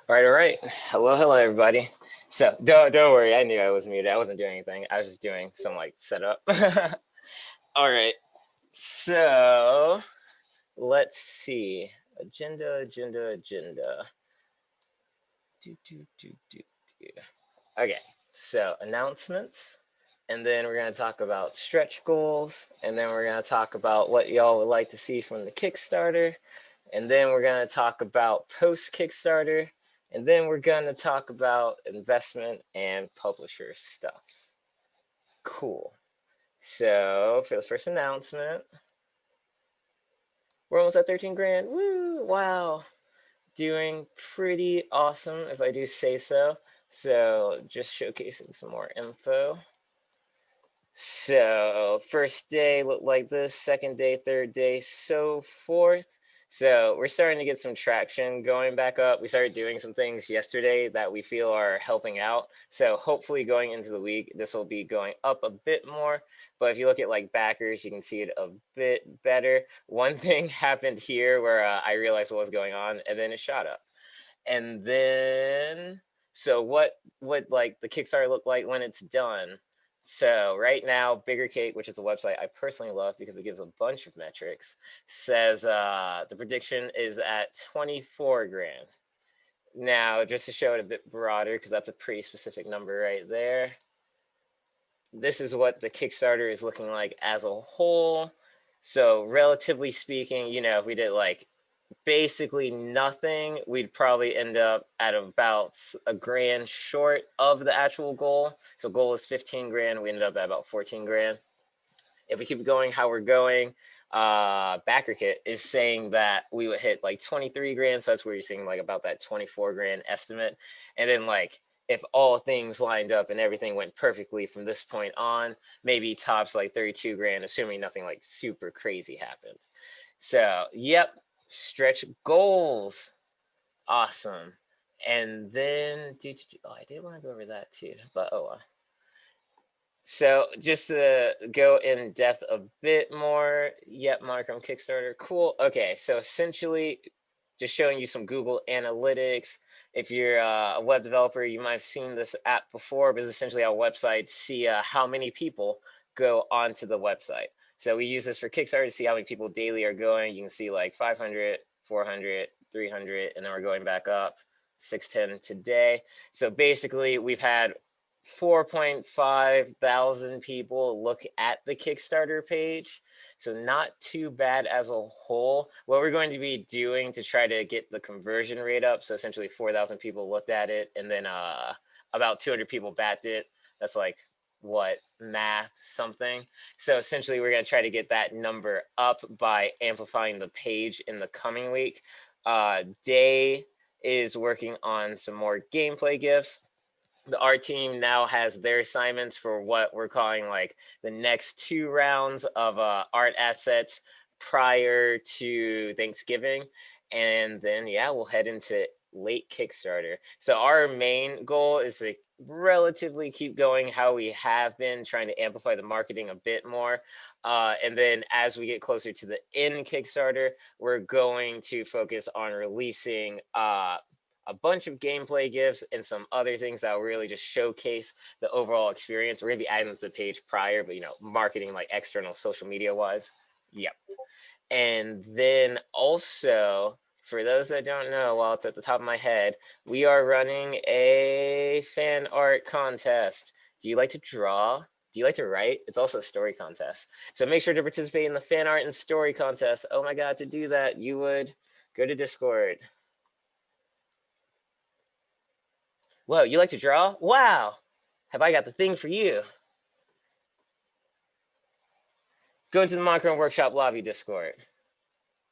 All right. Hello, everybody. So don't worry. I knew I was muted. I wasn't doing anything. I was just doing some like setup. All right. So let's see. Agenda. Do. Okay. So announcements, and then we're gonna talk about stretch goals, and then we're gonna talk about what y'all would like to see from the Kickstarter, and then we're going to talk about post-Kickstarter, and then we're going to talk about investment and publisher stuff. Cool. So for the first announcement, we're almost at 13 grand. Woo! Wow. Doing pretty awesome, if I do say so. So just showcasing some more info. So first day looked like this, second day, third day, so forth. So we're starting to get some traction going back up. We started doing some things yesterday that we feel are helping out. So hopefully going into the week, this will be going up a bit more. But if you look at like backers, you can see it a bit better. One thing happened here where I realized what was going on, and then it shot up. And then, so what like the Kickstarter look like when it's done? So right now, Bigger Cake, which is a website I personally love because it gives a bunch of metrics, says the prediction is at 24 grand. Now, just to show it a bit broader, because that's a pretty specific number right there, this is what the Kickstarter is looking like as a whole. So relatively speaking, if we did like basically nothing, we'd probably end up at about a grand short of the actual goal. So goal is 15 grand. We ended up at about 14 grand. If we keep going how we're going, BackerKit is saying that we would hit like 23 grand. So that's where you're seeing like about that 24 grand estimate. And then like, if all things lined up and everything went perfectly from this point on, maybe tops like 32 grand, assuming nothing like super crazy happened. So, yep, stretch goals. Awesome. And then, I did want to go over that too, but oh well. So just to go in depth a bit more, yep, Monochrome Kickstarter, cool. Okay, so essentially just showing you some Google Analytics. If you're a web developer, you might have seen this app before, but it's essentially our website, see how many people go onto the website. So we use this for Kickstarter to see how many people daily are going. You can see like 500, 400, 300, and then we're going back up, 610 today. So basically we've had 4.5 thousand people look at the Kickstarter page. So not too bad as a whole. What we're going to be doing to try to get the conversion rate up, so essentially 4,000 people looked at it, and then about 200 people backed it. That's like, what, math something. So essentially we're going to try to get that number up by amplifying the page in the coming week. Day is working on some more gameplay gifts. The art team now has their assignments for what we're calling like the next 2 rounds of art assets prior to Thanksgiving. And then, yeah, we'll head into late Kickstarter. So our main goal is to relatively keep going how we have been, trying to amplify the marketing a bit more. And then as we get closer to the end Kickstarter, we're going to focus on releasing a bunch of gameplay gifts and some other things that will really just showcase the overall experience. We're gonna be adding them to the page prior, but marketing like external social media wise. Yep. And then also, for those that don't know, while it's at the top of my head, we are running a fan art contest. Do you like to draw? Do you like to write? It's also a story contest. So make sure to participate in the fan art and story contest. Oh my God, to do that, you would go to Discord. Whoa, you like to draw? Wow! Have I got the thing for you? Go into the Monochrome Workshop lobby Discord.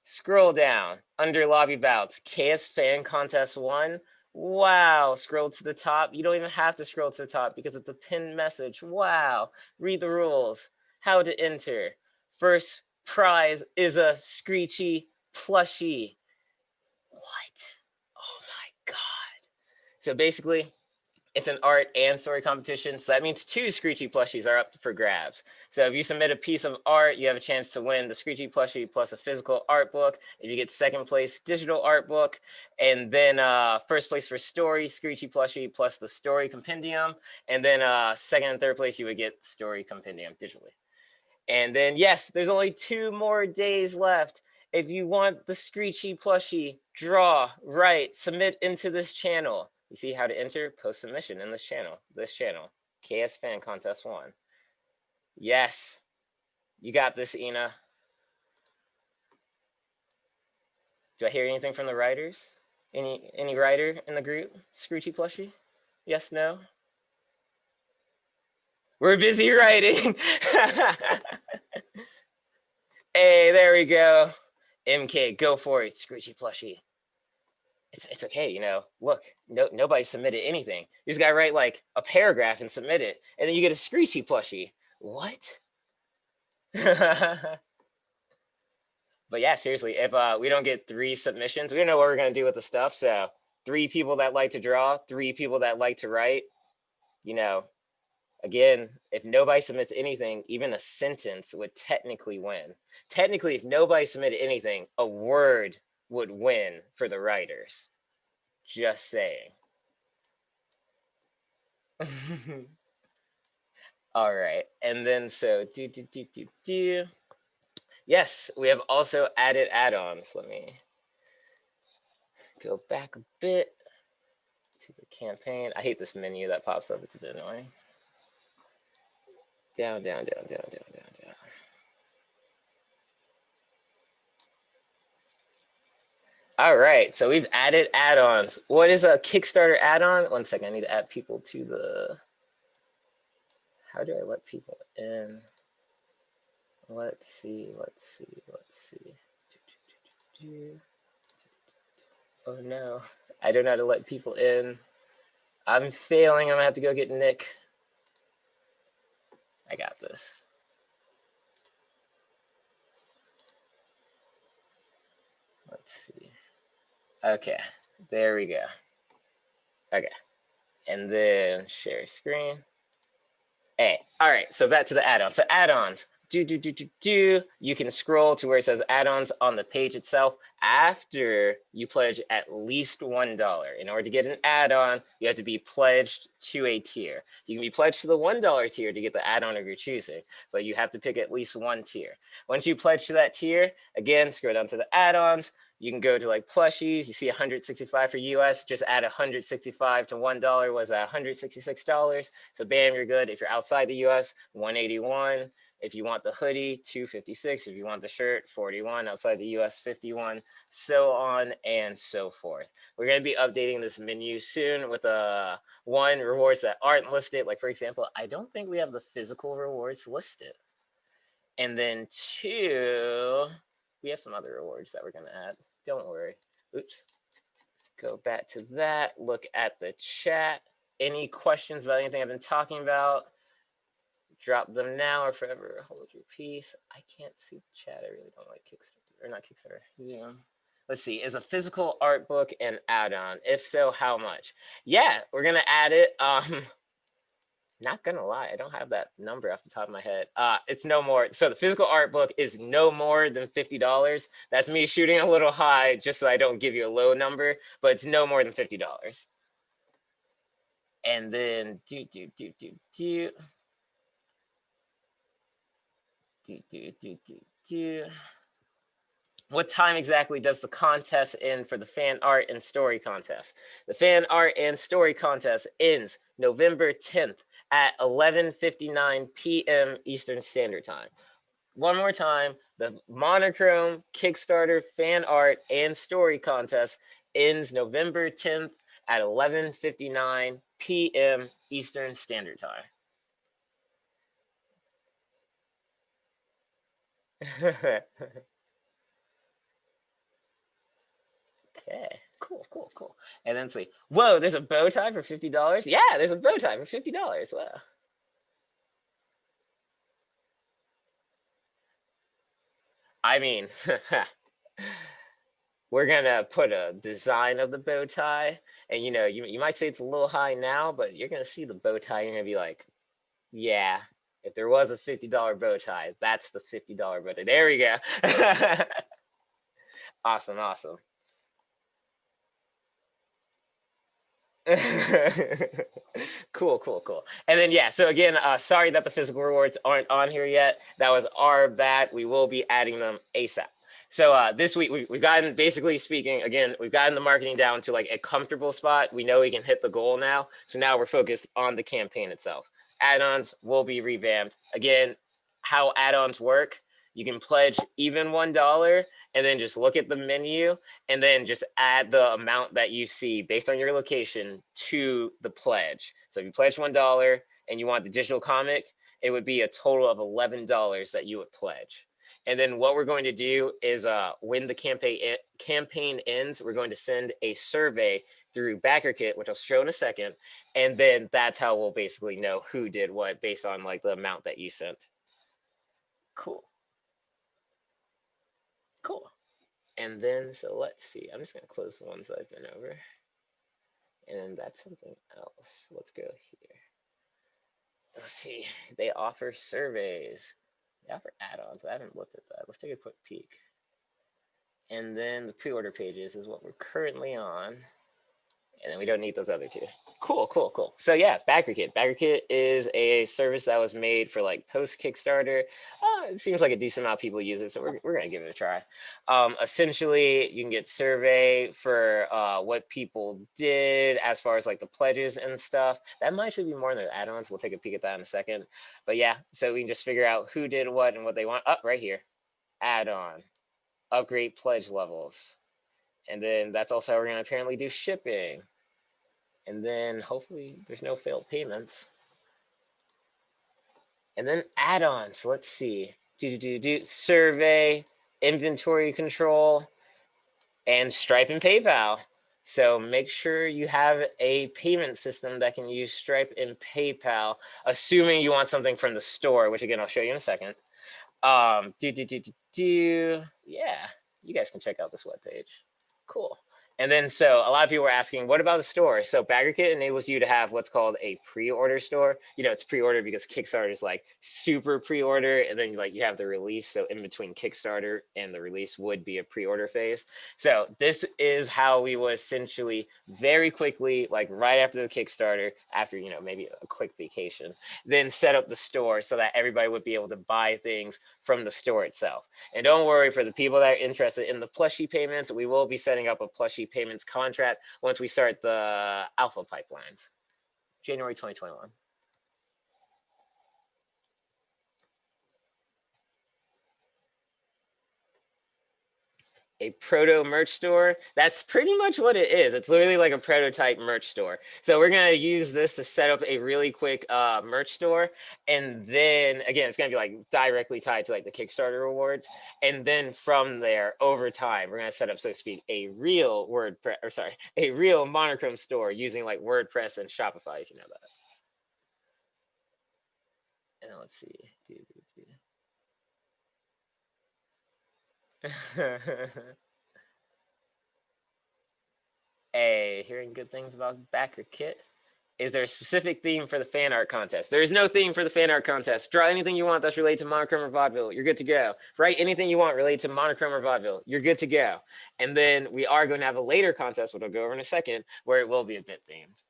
Scroll down under lobby bouts. KS Fan Contest 1. Wow, scroll to the top. You don't even have to scroll to the top because it's a pinned message. Wow, read the rules. How to enter. First prize is a Screechy plushie. What? Oh my God. So basically, It's an art and story competition, so that means 2 Screechy plushies are up for grabs. So if you submit a piece of art, you have a chance to win the Screechy plushie plus a physical art book. If you get second place, digital art book, and then first place for story, Screechy plushie plus the story compendium, and then second and third place, you would get story compendium digitally. And then, yes, there's only 2 more days left. If you want the Screechy plushie, draw, write, submit into this channel. You see how to enter? Post submission in this channel, KS Fan Contest 1. Yes, you got this, Ina. Do I hear anything from the writers? Any writer in the group? Screechy plushie? Yes, no? We're busy writing. Hey, there we go. MK, go for it, Screechy plushie. It's okay, you know. Look, nobody submitted anything. You just gotta write like a paragraph and submit it, and then you get a Screechy plushie. What? But yeah, seriously, if we don't get 3 submissions, we don't know what we're gonna do with the stuff. So 3 people that like to draw, 3 people that like to write. You know, again, if nobody submits anything, even a sentence would technically win. Technically, if nobody submitted anything, a word would win for the writers. Just saying. All right, and then so yes, we have also added add-ons. Let me go back a bit to the campaign. I hate this menu that pops up. It's a bit annoying. Down, down, down, down, down, down, down. All right, so we've added add-ons. What is a Kickstarter add-on? One second, I need to add people to the... How do I let people in? Let's see. Oh no, I don't know how to let people in. I'm failing, I'm gonna have to go get Nick. I got this. Let's see. Okay, there we go. Okay, and then share screen. Hey, all right, so back to the add-ons. So add-ons, you can scroll to where it says add-ons on the page itself after you pledge at least $1. In order to get an add-on, you have to be pledged to a tier. You can be pledged to the $1 tier to get the add-on of your choosing, but you have to pick at least one tier. Once you pledge to that tier, again, scroll down to the add-ons. You can go to like plushies. You see 165 for US. Just add 165 to $1 was $166. So bam, you're good. If you're outside the US, 181. If you want the hoodie, 256. If you want the shirt, 41. Outside the US, 51. So on and so forth. We're going to be updating this menu soon with one, rewards that aren't listed. Like for example, I don't think we have the physical rewards listed. And then 2, we have some other rewards that we're going to add. Don't worry. Oops. Go back to that. Look at the chat. Any questions about anything I've been talking about? Drop them now or forever hold your peace. I can't see the chat. I really don't like Kickstarter. Or not Kickstarter. Zoom. Let's see. Is a physical art book an add-on? If so, how much? Yeah, we're going to add it. Not gonna lie, I don't have that number off the top of my head. It's no more. So the physical art book is no more than $50. That's me shooting a little high just so I don't give you a low number, but it's no more than $50. And then what time exactly does the contest end for the fan art and story contest? The fan art and story contest ends November 10th at 11:59 p.m. Eastern Standard Time. One more time, the Monochrome Kickstarter fan art and story contest ends November 10th at 11:59 p.m. Eastern Standard Time. Okay, cool. And then see, whoa, there's a bow tie for $50? Yeah, there's a bow tie for $50. Wow. I mean, we're gonna put a design of the bow tie, and you might say it's a little high now, but you're gonna see the bow tie, you're gonna be like, yeah, if there was a $50 bow tie, that's the $50 bow tie. There we go. Awesome, awesome. Cool, cool, cool. And then yeah, so again, sorry that the physical rewards aren't on here yet. That was our bad. We will be adding them ASAP. So this week we've gotten, basically speaking, again, we've gotten the marketing down to like a comfortable spot. We know we can hit the goal now. So now we're focused on the campaign itself. Add-ons will be revamped. Again, how add-ons work, you can pledge even $1 and then just look at the menu and then just add the amount that you see based on your location to the pledge. So if you pledge $1 and you want the digital comic, it would be a total of $11 that you would pledge. And then what we're going to do is when the campaign ends, we're going to send a survey through BackerKit, which I'll show in a second. And then that's how we'll basically know who did what based on like the amount that you sent. Cool. Cool. And then, so let's see, I'm just going to close the ones that I've been over. And then that's something else. Let's go here. Let's see, they offer surveys. They offer add-ons. I haven't looked at that. Let's take a quick peek. And then the pre-order pages is what we're currently on. And then we don't need those other two. Cool, cool, cool. So yeah, BackerKit. BackerKit is a service that was made for like post-Kickstarter. It seems like a decent amount of people use it, so we're gonna give it a try. Essentially, you can get survey for what people did as far as like the pledges and stuff. That might should be more in the add-ons. We'll take a peek at that in a second. But yeah, so we can just figure out who did what and what they want. Up right here, add-on, upgrade pledge levels. And then that's also how we're gonna apparently do shipping. And then hopefully there's no failed payments. And then add-ons, let's see. Survey, inventory control, and Stripe and PayPal. So make sure you have a payment system that can use Stripe and PayPal, assuming you want something from the store, which again, I'll show you in a second. Yeah, you guys can check out this webpage. Cool. And then, so a lot of people were asking, what about the store? So BackerKit enables you to have what's called a pre-order store. It's pre-order because Kickstarter is like super pre-order, and then like you have the release. So in between Kickstarter and the release would be a pre-order phase. So this is how we will essentially very quickly, like right after the Kickstarter, after maybe a quick vacation, then set up the store so that everybody would be able to buy things from the store itself. And don't worry, for the people that are interested in the plushie payments, we will be setting up a plushie payments contract once we start the alpha pipelines, January 2021. A proto merch store. That's pretty much what it is. It's literally like a prototype merch store. So we're going to use this to set up a really quick merch store. And then again, it's going to be like directly tied to like the Kickstarter rewards. And then from there, over time, we're going to set up, so to speak, a real a real Monochrome store using like WordPress and Shopify, if you know that. And let's see. Hey, hearing good things about BackerKit. Is there a specific theme for the fan art contest? There is no theme for the fan art contest. Draw anything you want that's related to Monochrome or Vaudeville. You're good to go. Write anything you want related to Monochrome or Vaudeville. You're good to go. And then we are going to have a later contest, which I'll go over in a second, where it will be a bit themed.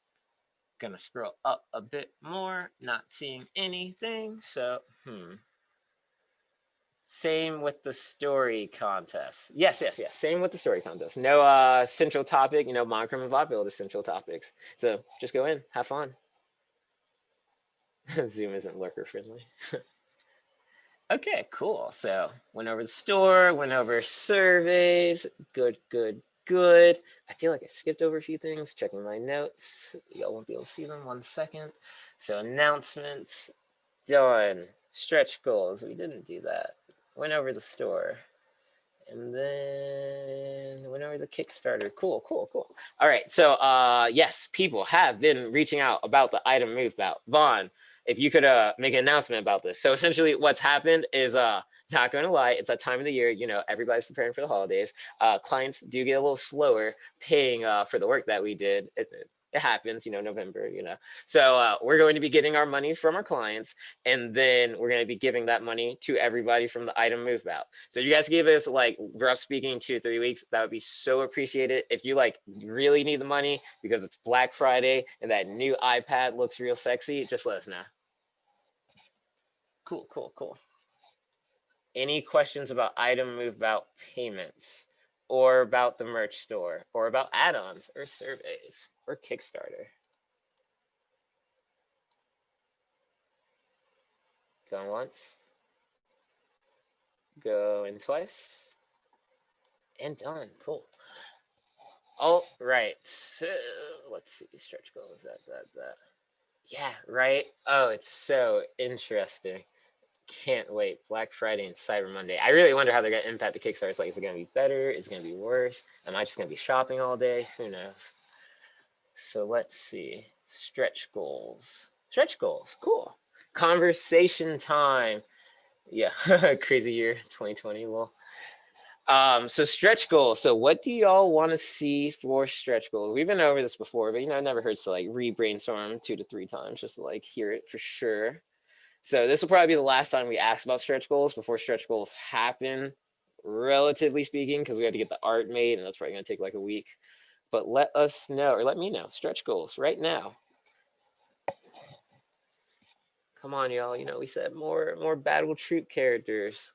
Gonna scroll up a bit more, not seeing anything. So, Same with the story contest. Yes. Same with the story contest. No central topic, Monochrome and Vaudeville are the central topics. So just go in, have fun. Zoom isn't lurker friendly. Okay, cool. So went over the store, went over surveys. Good. I feel like I skipped over a few things, checking my notes. Y'all won't be able to see them. 1 second. So announcements, done. Stretch goals, we didn't do that. Went over the store. And then went over the Kickstarter. Cool. All right, so yes, people have been reaching out about the item move out. Vaughn, if you could make an announcement about this. So essentially what's happened is not going to lie, it's that time of the year, you know, everybody's preparing for the holidays. Clients do get a little slower paying for the work that we did. It happens, you know, November, you know. So we're going to be getting our money from our clients, and then we're going to be giving that money to everybody from the item move out. So if you guys give us, like, rough speaking, 2 to 3 weeks, that would be so appreciated. If you like really need the money because it's Black Friday and that new iPad looks real sexy, just let us know. Cool, cool, cool. Any questions about item move out payments, or about the merch store, or about add-ons or surveys or Kickstarter? Going once, going twice, and done. Cool. All right. So let's see. Stretch goals. That. Yeah. Right. Oh, it's so interesting. Can't wait. Black Friday and Cyber Monday. I really wonder how they're gonna impact the Kickstarter. It's like, is it gonna be better? Is it gonna be worse? Am I just gonna be shopping all day? Who knows? So let's see. Stretch goals. Stretch goals. Cool. Conversation time. Yeah. Crazy year 2020. Well, so stretch goals. So what do y'all want to see for stretch goals? We've been over this before, but, you know, it never hurts to like re-brainstorm 2 to 3 times just to like hear it for sure. So this will probably be the last time we ask about stretch goals before stretch goals happen, relatively speaking, because we have to get the art made, and that's probably going to take like a week. But let us know, or let me know, stretch goals right now. Come on, y'all. You know, we said more battle troop characters.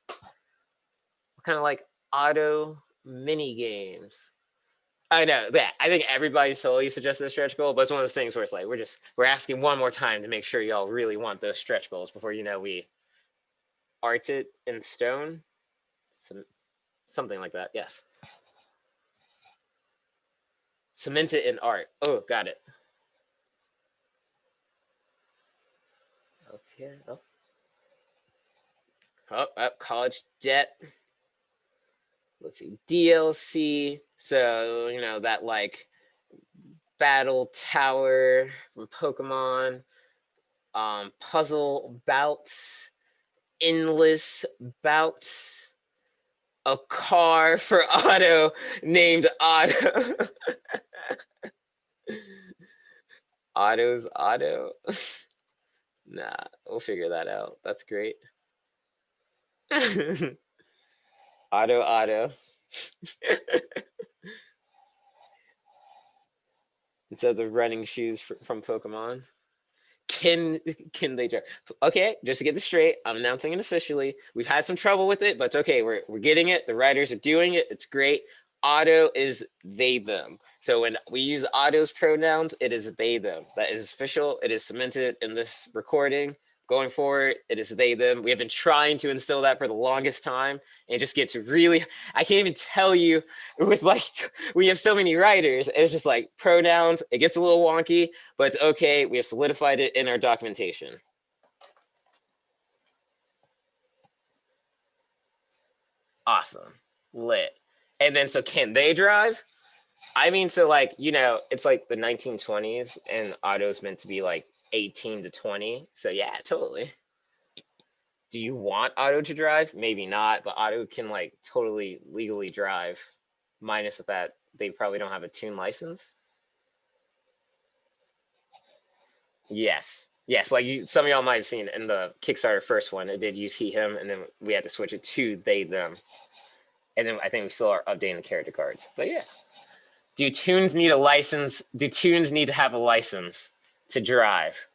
Kind of like auto mini games. I know that. I think everybody solely suggested a stretch goal, but it's one of those things where it's like we're asking one more time to make sure y'all really want those stretch goals before, you know, we art it in stone. Something like that. Yes. Cement it in art. Oh, got it. Okay. Oh, college debt. Let's see. DLC. So, you know, that like battle tower from Pokemon. Puzzle bouts. Endless bouts. A car for Otto named Otto. Otto's Otto. Nah, we'll figure that out. That's great. Otto. Instead of running shoes from Pokemon. Can they drive? Okay, just to get this straight, I'm announcing it officially. We've had some trouble with it, but it's okay. We're getting it. The writers are doing it. It's great. Otto is they them. So when we use Otto's pronouns, it is they them. That is official. It is cemented in this recording. Going forward, it is they them. We have been trying to instill that for the longest time, and it just gets really. I can't even tell you with like we have so many writers. It's just like pronouns. It gets a little wonky, but it's okay. We have solidified it in our documentation. Awesome, lit. And then, so can they drive? I mean, so like, you know, it's like the 1920s, and Otto's meant to be like 18 to 20. So yeah, totally. Do you want Otto to drive? Maybe not, but Otto can like totally legally drive, minus the fact they probably don't have a tune license. Yes, like some of y'all might have seen in the Kickstarter first one, it did use he him, and then we had to switch it to they them, and then I think we still are updating the character cards. But yeah, do tunes need a license? Do tunes need to have a license to drive?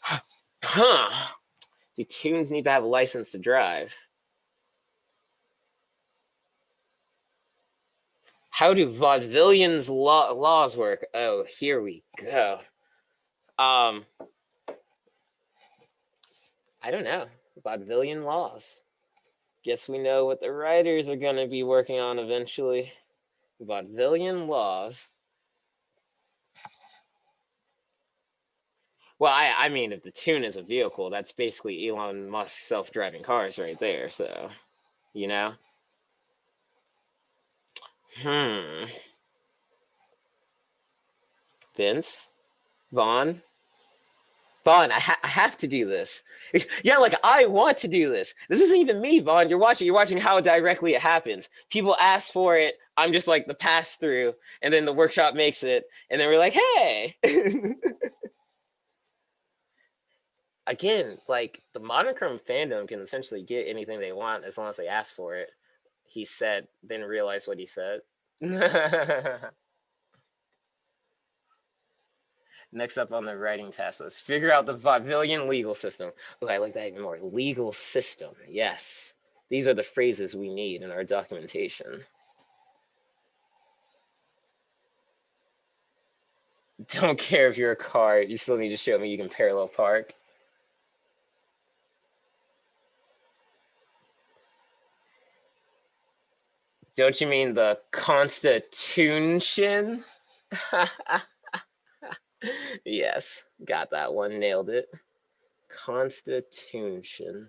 Huh? Do tunes need to have a license to drive? How do vaudevillians laws work? Oh, here we go. I don't know. Vaudevillian laws. Guess we know what the writers are going to be working on eventually. Vaudevillian laws. Well, I mean, if the tune is a vehicle, that's basically Elon Musk's self-driving cars right there. So, you know. Vince Vaughn. Vaughn, I have to do this. Yeah, like I want to do this. This isn't even me, Vaughn. You're watching how directly it happens. People ask for it. I'm just like the pass through, and then the workshop makes it, and then we're like, hey. Again, like the Monochrome fandom can essentially get anything they want as long as they ask for it. He said, then realized what he said. Next up on the writing task list, figure out the vaudevillian legal system. Oh, I like that even more. Legal system, yes. These are the phrases we need in our documentation. Don't care if you're a car, you still need to show me you can parallel park. Don't you mean the Constitution? Yes, got that one, nailed it. Constitution.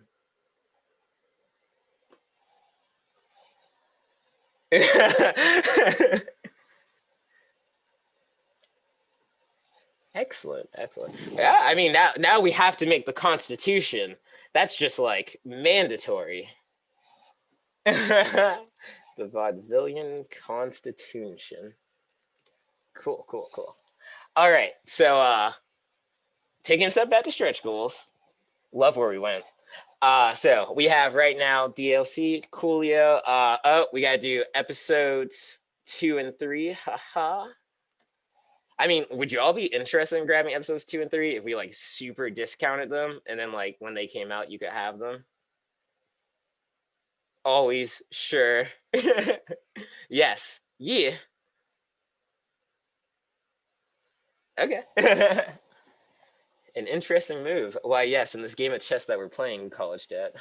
Excellent, excellent. Yeah, I mean now we have to make the Constitution. That's just like mandatory. The Vaudevillian Constitution. Cool, cool, cool. All right, so taking a step back to stretch goals. Love where we went. So we have right now DLC, Coolio. Oh, we gotta do episodes 2 and 3. Haha. I mean, would you all be interested in grabbing episodes 2 and 3 if we like super discounted them and then like when they came out you could have them? Always, sure. Yes. Yeah. Okay. An interesting move. Why, yes, in this game of chess that we're playing, College Debt.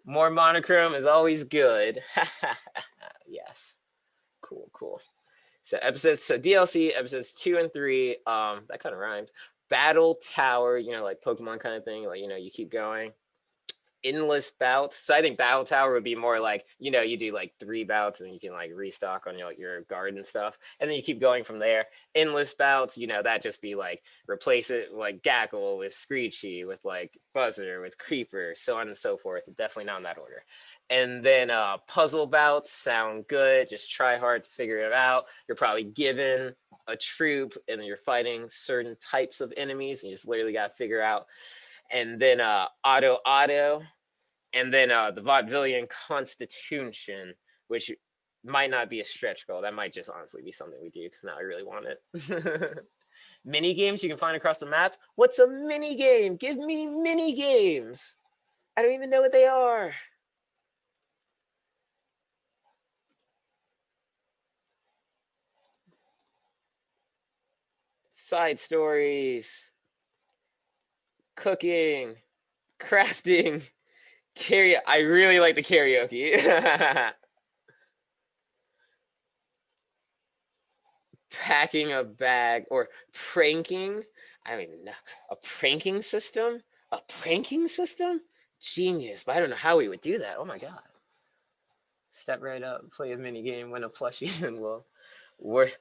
More monochrome is always good. Yes. Cool, cool. So DLC episodes 2 and 3. That kind of rhymes. Battle Tower, like Pokemon kind of thing. Like, you keep going. Endless bouts. So I think Battle Tower would be more like, you do like 3 bouts and you can like restock on your guard and stuff. And then you keep going from there. Endless bouts, that just be like replace it like Gackle with Screechy, with like Buzzer, with Creeper, so on and so forth. Definitely not in that order. And then puzzle bouts sound good. Just try hard to figure it out. You're probably given a troop and you're fighting certain types of enemies and you just literally got to figure out. And then auto, and then the Vaudevillian Constitution, which might not be a stretch goal. That might just honestly be something we do because now I really want it. Mini games you can find across the map. What's a mini game? Give me mini games. I don't even know what they are. Side stories, cooking, crafting, karaoke. I really like the karaoke. Packing a bag or pranking. I don't even know. A pranking system? A pranking system? Genius. But I don't know how we would do that. Oh my god. Step right up, play a mini game, win a plushie, and we're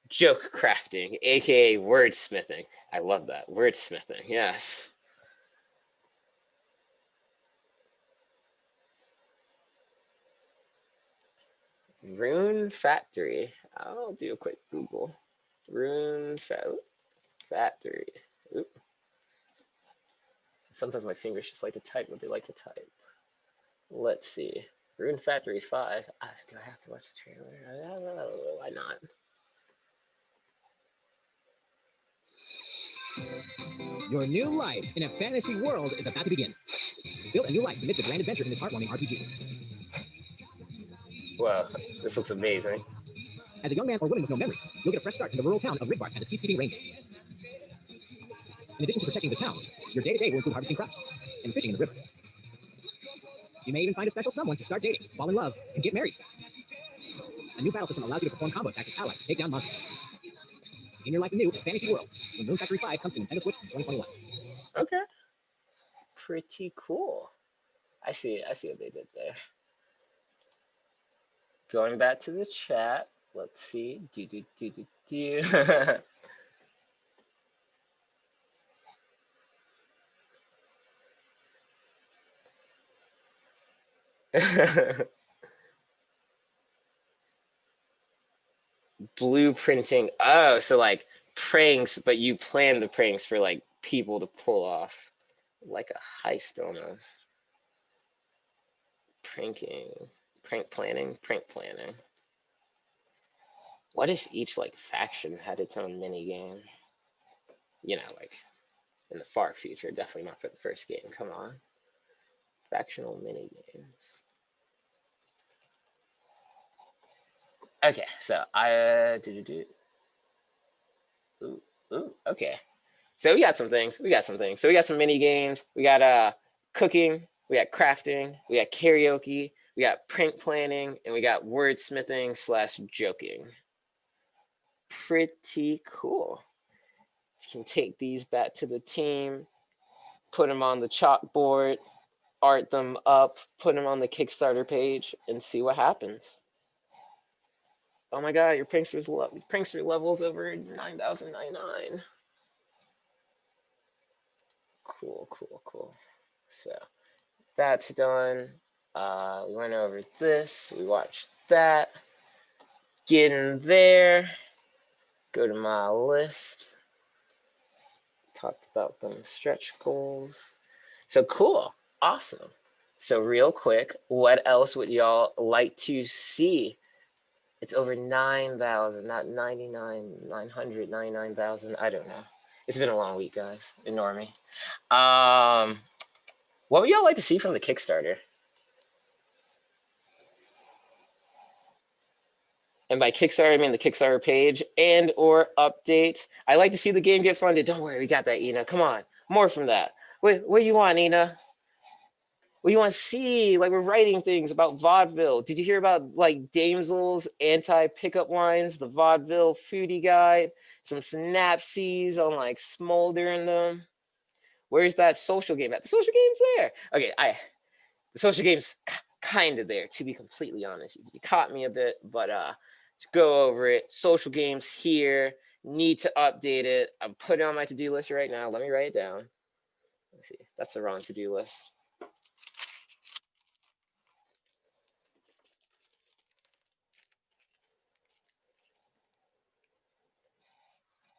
joke crafting, aka wordsmithing. I love that. Wordsmithing, yes. Rune Factory. I'll do a quick Google. Rune Factory. Oop. Sometimes my fingers just like to type what they like to type. Let's see. Rune Factory 5. Do I have to watch the trailer? Why not? Your new life in a fantasy world is about to begin. Build a new life amidst a grand adventure in this heartwarming RPG. Wow, this looks amazing. As a young man or woman with no memories, you'll get a fresh start in the rural town of Ridbark as a peacekeeping ranger. In addition to protecting the town, your day-to-day will include harvesting crops and fishing in the river. You may even find a special someone to start dating, fall in love, and get married. A new battle system allows you to perform combo attacks with allies to take down monsters. In your life anew, a fantasy world, when Rune Factory 5 comes to Nintendo Switch in 2021. Okay. Pretty cool. I see what they did there. Going back to the chat, let's see. Blueprinting. Oh, so like pranks, but you plan the pranks for like people to pull off, like a heist almost. Pranking, prank planning. What if each like faction had its own mini game? Like in the far future, definitely not for the first game. Come on, factional mini games. Okay, so ooh, okay. So we got some things. So we got some mini games. We got cooking. We got crafting. We got karaoke. We got prank planning, and we got wordsmithing/joking. Pretty cool. You can take these back to the team, put them on the chalkboard, art them up, put them on the Kickstarter page, and see what happens. Oh my god, your prankster level's over 9,099. Cool. So that's done. We went over this. We watched that. Get in there. Go to my list. Talked about them stretch goals. So cool. Awesome. So real quick, what else would y'all like to see? It's over 9,000, not 9,999,000. I don't know. It's been a long week, guys. Ignore me. What would y'all like to see from the Kickstarter? And by Kickstarter, I mean the Kickstarter page and or updates. I like to see the game get funded. Don't worry, we got that, Ina. Come on, more from that. What do you want, Ina? What do you want to see? Like, we're writing things about vaudeville. Did you hear about like Damsel's anti-pickup lines, the vaudeville foodie guide, some synapses on like smoldering them? Where's that social game at? The social game's there. Okay, the social game's kind of there, to be completely honest. You caught me a bit, but let's go over it. Social games here. Need to update it. I'm putting it on my to-do list right now. Let me write it down. Let's see. That's the wrong to-do list.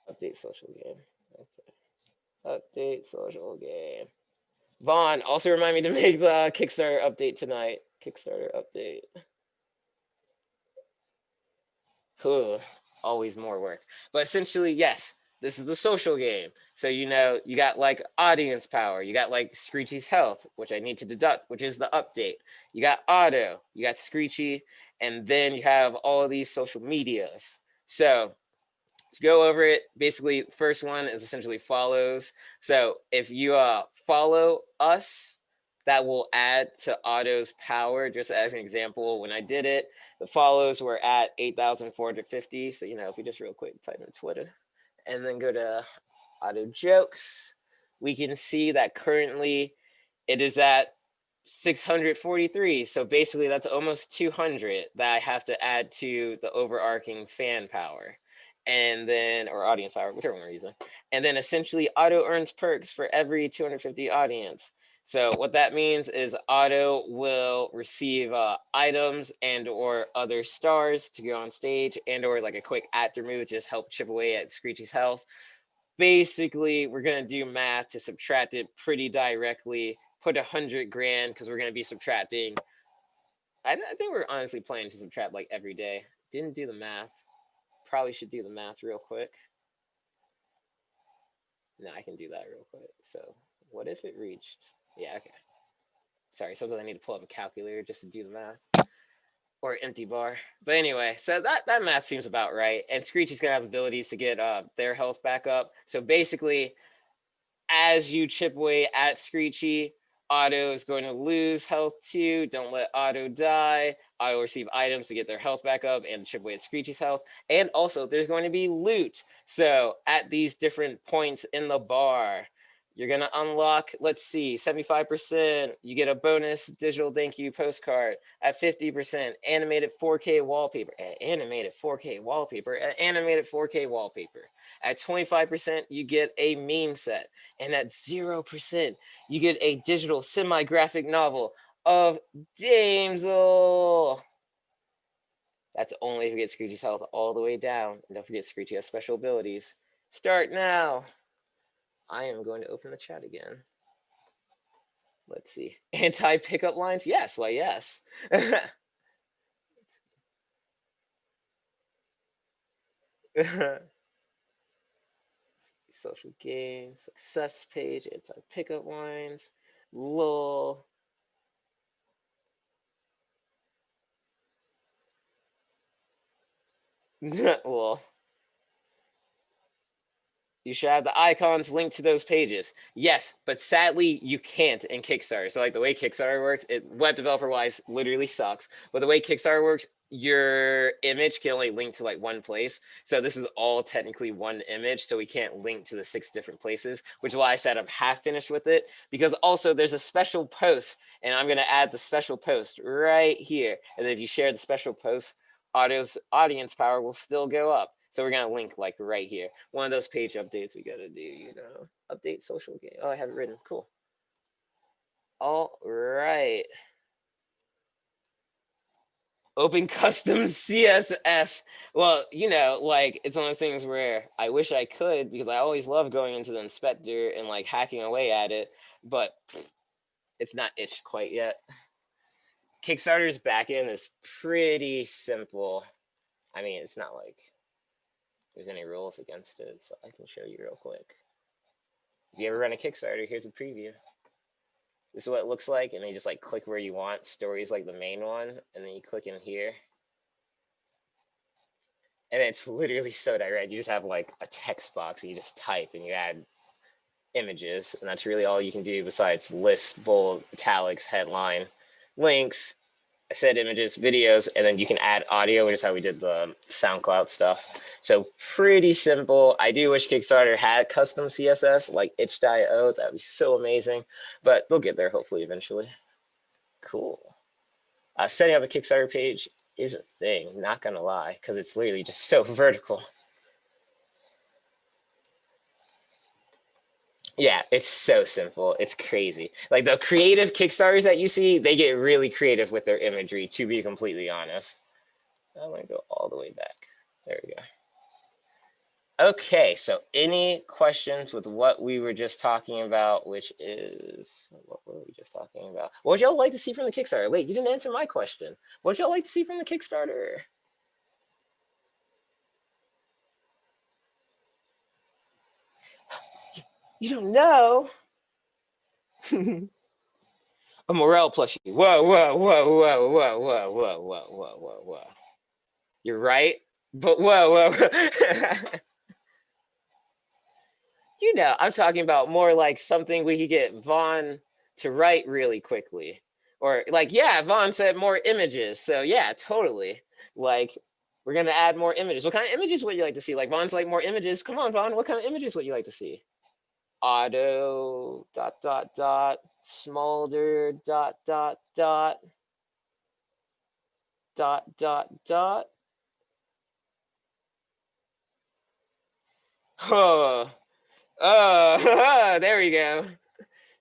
Update social game. Okay. Update social game. Vaughn, also remind me to make the Kickstarter update tonight. Kickstarter update. Always more work. But essentially, yes, this is the social game. So, you got like audience power. You got like Screechy's health, which I need to deduct, which is the update. You got auto, you got Screechy, and then you have all of these social medias. So, to go over it, basically, first one is essentially follows. So, if you follow us, that will add to Otto's power. Just as an example, when I did it, the follows were at 8,450. So, if we just real quick type in Twitter and then go to Otto Jokes, we can see that currently it is at 643. So basically, that's almost 200 that I have to add to the overarching fan power. And then, or audience power, whichever one we're using. And then essentially, Otto earns perks for every 250 audience. So what that means is Otto will receive items and or other stars to go on stage and or like a quick actor move, just help chip away at Screechy's health. Basically, we're going to do math to subtract it pretty directly, put 100 grand because we're going to be subtracting. I think we're honestly planning to subtract like every day. Didn't do the math. Probably should do the math real quick. No, I can do that real quick. So what if it reached? Yeah, okay. Sorry, sometimes I need to pull up a calculator just to do the math. Or empty bar. But anyway, so that math seems about right. And Screechy's gonna have abilities to get their health back up. So basically, as you chip away at Screechy, Otto is going to lose health too. Don't let Otto die. Otto will receive items to get their health back up and chip away at Screechy's health. And also, there's going to be loot. So at these different points in the bar, you're going to unlock, let's see, 75%. You get a bonus digital thank you postcard. At 50%, animated 4K wallpaper. Animated 4K wallpaper. Animated 4K wallpaper. At 25%, you get a meme set. And at 0%, you get a digital semi-graphic novel. of Damsel. That's only if you get Screechy's health all the way down. And don't forget, Screechy has special abilities. Start now. I am going to open the chat again. Let's see. Anti-pickup lines? Yes. Why, yes. Social games, success page, anti-pickup lines, lol. Well, you should have the icons linked to those pages. Yes, but sadly you can't in Kickstarter. So like the way Kickstarter works, web developer wise literally sucks. But the way Kickstarter works, your image can only link to like one place. So this is all technically one image, so we can't link to the 6 different places, which is why I said I'm half finished with it. Because also there's a special post, and I'm gonna add the special post right here. And then if you share the special post, audience power will still go up. So we're gonna link like right here. One of those page updates we gotta do, update social game. Oh, I have it written. Cool. All right. Open custom CSS. Well, like it's one of those things where I wish I could, because I always love going into the inspector and like hacking away at it, but it's not itched quite yet. Kickstarter's backend is pretty simple. I mean, it's not like there's any rules against it, so I can show you real quick. If you ever run a Kickstarter, here's a preview. This is what it looks like, and then you just like click where you want. Stories like the main one, and then you click in here. And it's literally so direct. You just have like a text box, and you just type, and you add images, and that's really all you can do besides list, bold, italics, headline, links, I said images, videos, and then you can add audio, which is how we did the SoundCloud stuff. So pretty simple. I do wish Kickstarter had custom CSS like itch.io. That'd be so amazing, but they'll get there hopefully eventually. Cool. Setting up a Kickstarter page is a thing, not gonna lie, because it's literally just so vertical. Yeah, it's so simple. It's crazy. Like the creative Kickstarters that you see, they get really creative with their imagery, to be completely honest. I'm going to go all the way back. There we go. Okay, so any questions with what we were just talking about, which is, what were we just talking about? What would y'all like to see from the Kickstarter? Wait, you didn't answer my question. What would y'all like to see from the Kickstarter? You don't know? A morale plushie. Whoa, whoa, whoa, whoa, whoa, whoa, whoa, whoa, whoa, whoa, whoa. You're right, but whoa, whoa. I'm talking about more like something we could get Vaughn to write really quickly. Or like, yeah, Vaughn said more images. So yeah, totally. Like, we're gonna add more images. What kind of images would you like to see? Like Vaughn's like more images. Come on, Vaughn. What kind of images would you like to see? Auto dot dot dot smolder dot dot dot dot dot dot. Oh, oh, there we go.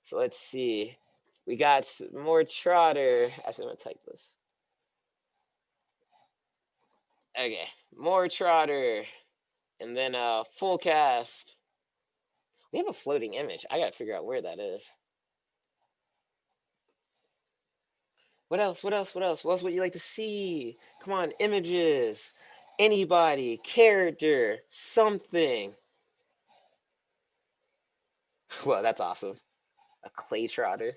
So let's see. We got more Trotter. Actually, I'm gonna type this. Okay, more Trotter, and then full cast. We have a floating image. I gotta figure out where that is. What else? What else? What else? What else would you like to see? Come on, images. Anybody, character, something. Well, that's awesome. A clay trotter.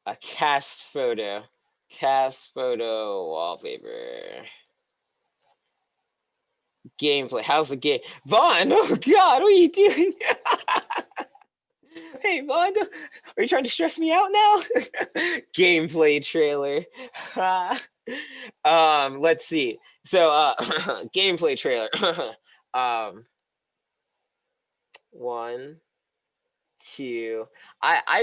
A cast photo. Cast photo wallpaper. Gameplay. How's the game? Vaughn! Oh god, what are you doing? Hey Vaughn, are you trying to stress me out now? Gameplay trailer. Let's see. So gameplay trailer. 1, 2. I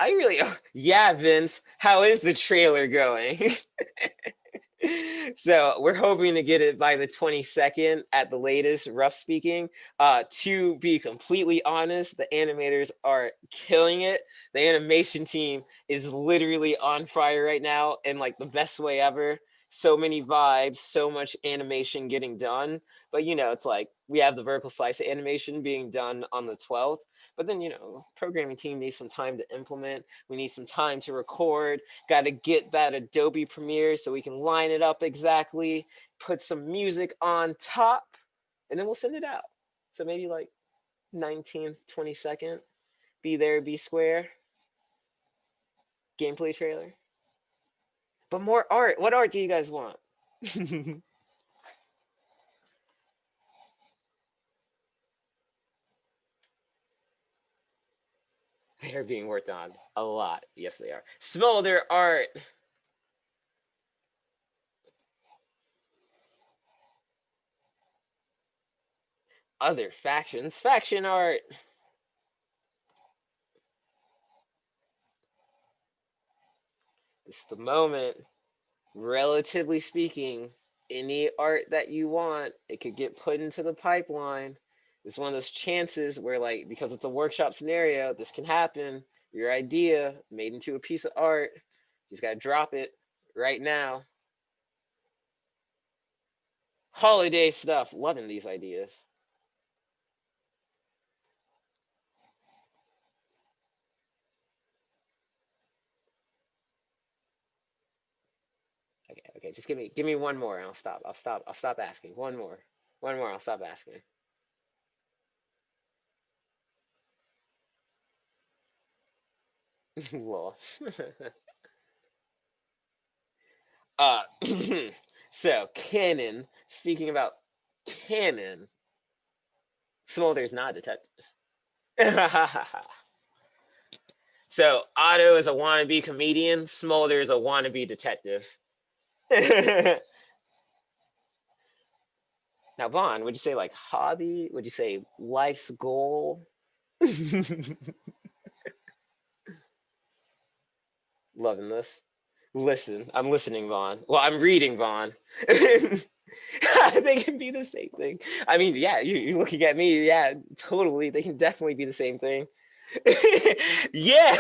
really yeah, Vince, how is the trailer going? So we're hoping to get it by the 22nd at the latest, rough speaking. To be completely honest, the animators are killing it. The animation team is literally on fire right now in like the best way ever. So many vibes, so much animation getting done. But it's like we have the vertical slice animation being done on the 12th. But then, programming team needs some time to implement. We need some time to record. Got to get that Adobe Premiere so we can line it up exactly, put some music on top, and then we'll send it out. So maybe like 19th, 22nd, be there, be square, gameplay trailer. But more art. What art do you guys want? They're being worked on a lot. Yes, they are. Smolder art. Other factions. Faction art. This is the moment. Relatively speaking, any art that you want, it could get put into the pipeline. It's one of those chances where, like, because it's a workshop scenario, this can happen. Your idea made into a piece of art. You just got to drop it right now. Holiday stuff. Loving these ideas. Okay. Just give me one more, and I'll stop asking. One more. One more. I'll stop asking. Lol. uh, so canon. Speaking about canon, Smolder's not a detective. So Otto is a wannabe comedian. Smolder is a wannabe detective. Now, Vaughn, would you say like hobby? Would you say life's goal? Loving this. Listen, I'm listening, Vaughn. Well, I'm reading, Vaughn. They can be the same thing. I mean, yeah, you're looking at me. Yeah, totally. They can definitely be the same thing. Yeah.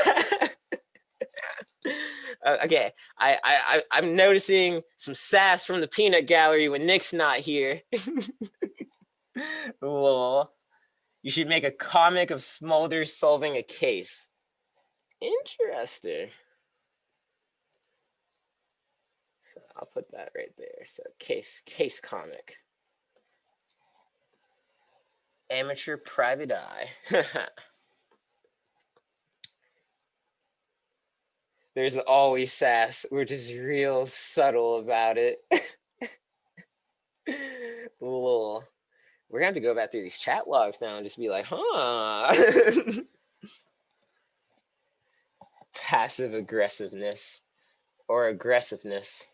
Okay, I'm noticing some sass from the peanut gallery when Nick's not here. Lol. You should make a comic of Smolder solving a case. Interesting. So I'll put that right there. So case comic. Amateur private eye. There's always sass. We're just real subtle about it. Lol. We're gonna have to go back through these chat logs now and just be like, huh. Passive aggressiveness or aggressiveness.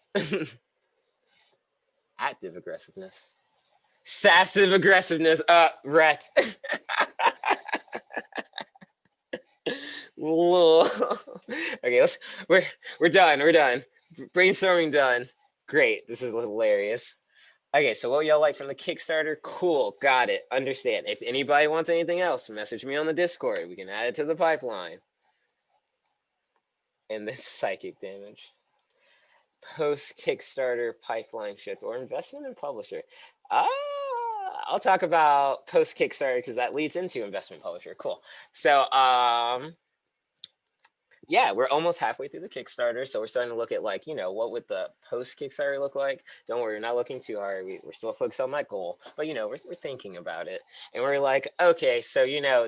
Active aggressiveness. Sassive aggressiveness. Ret. Okay, we're done. We're done. Brainstorming done. Great. This is hilarious. Okay, so what y'all like from the Kickstarter? Cool. Got it. Understand. If anybody wants anything else, message me on the Discord. We can add it to the pipeline. And then psychic damage. Post-Kickstarter pipeline shift or investment in publisher. I'll talk about post-Kickstarter because that leads into investment publisher. Cool. So yeah, we're almost halfway through the Kickstarter, so we're starting to look at like, what would the post Kickstarter look like? Don't worry, we're not looking too hard. We're still focused on that goal, but we're thinking about it, and we're like, okay, so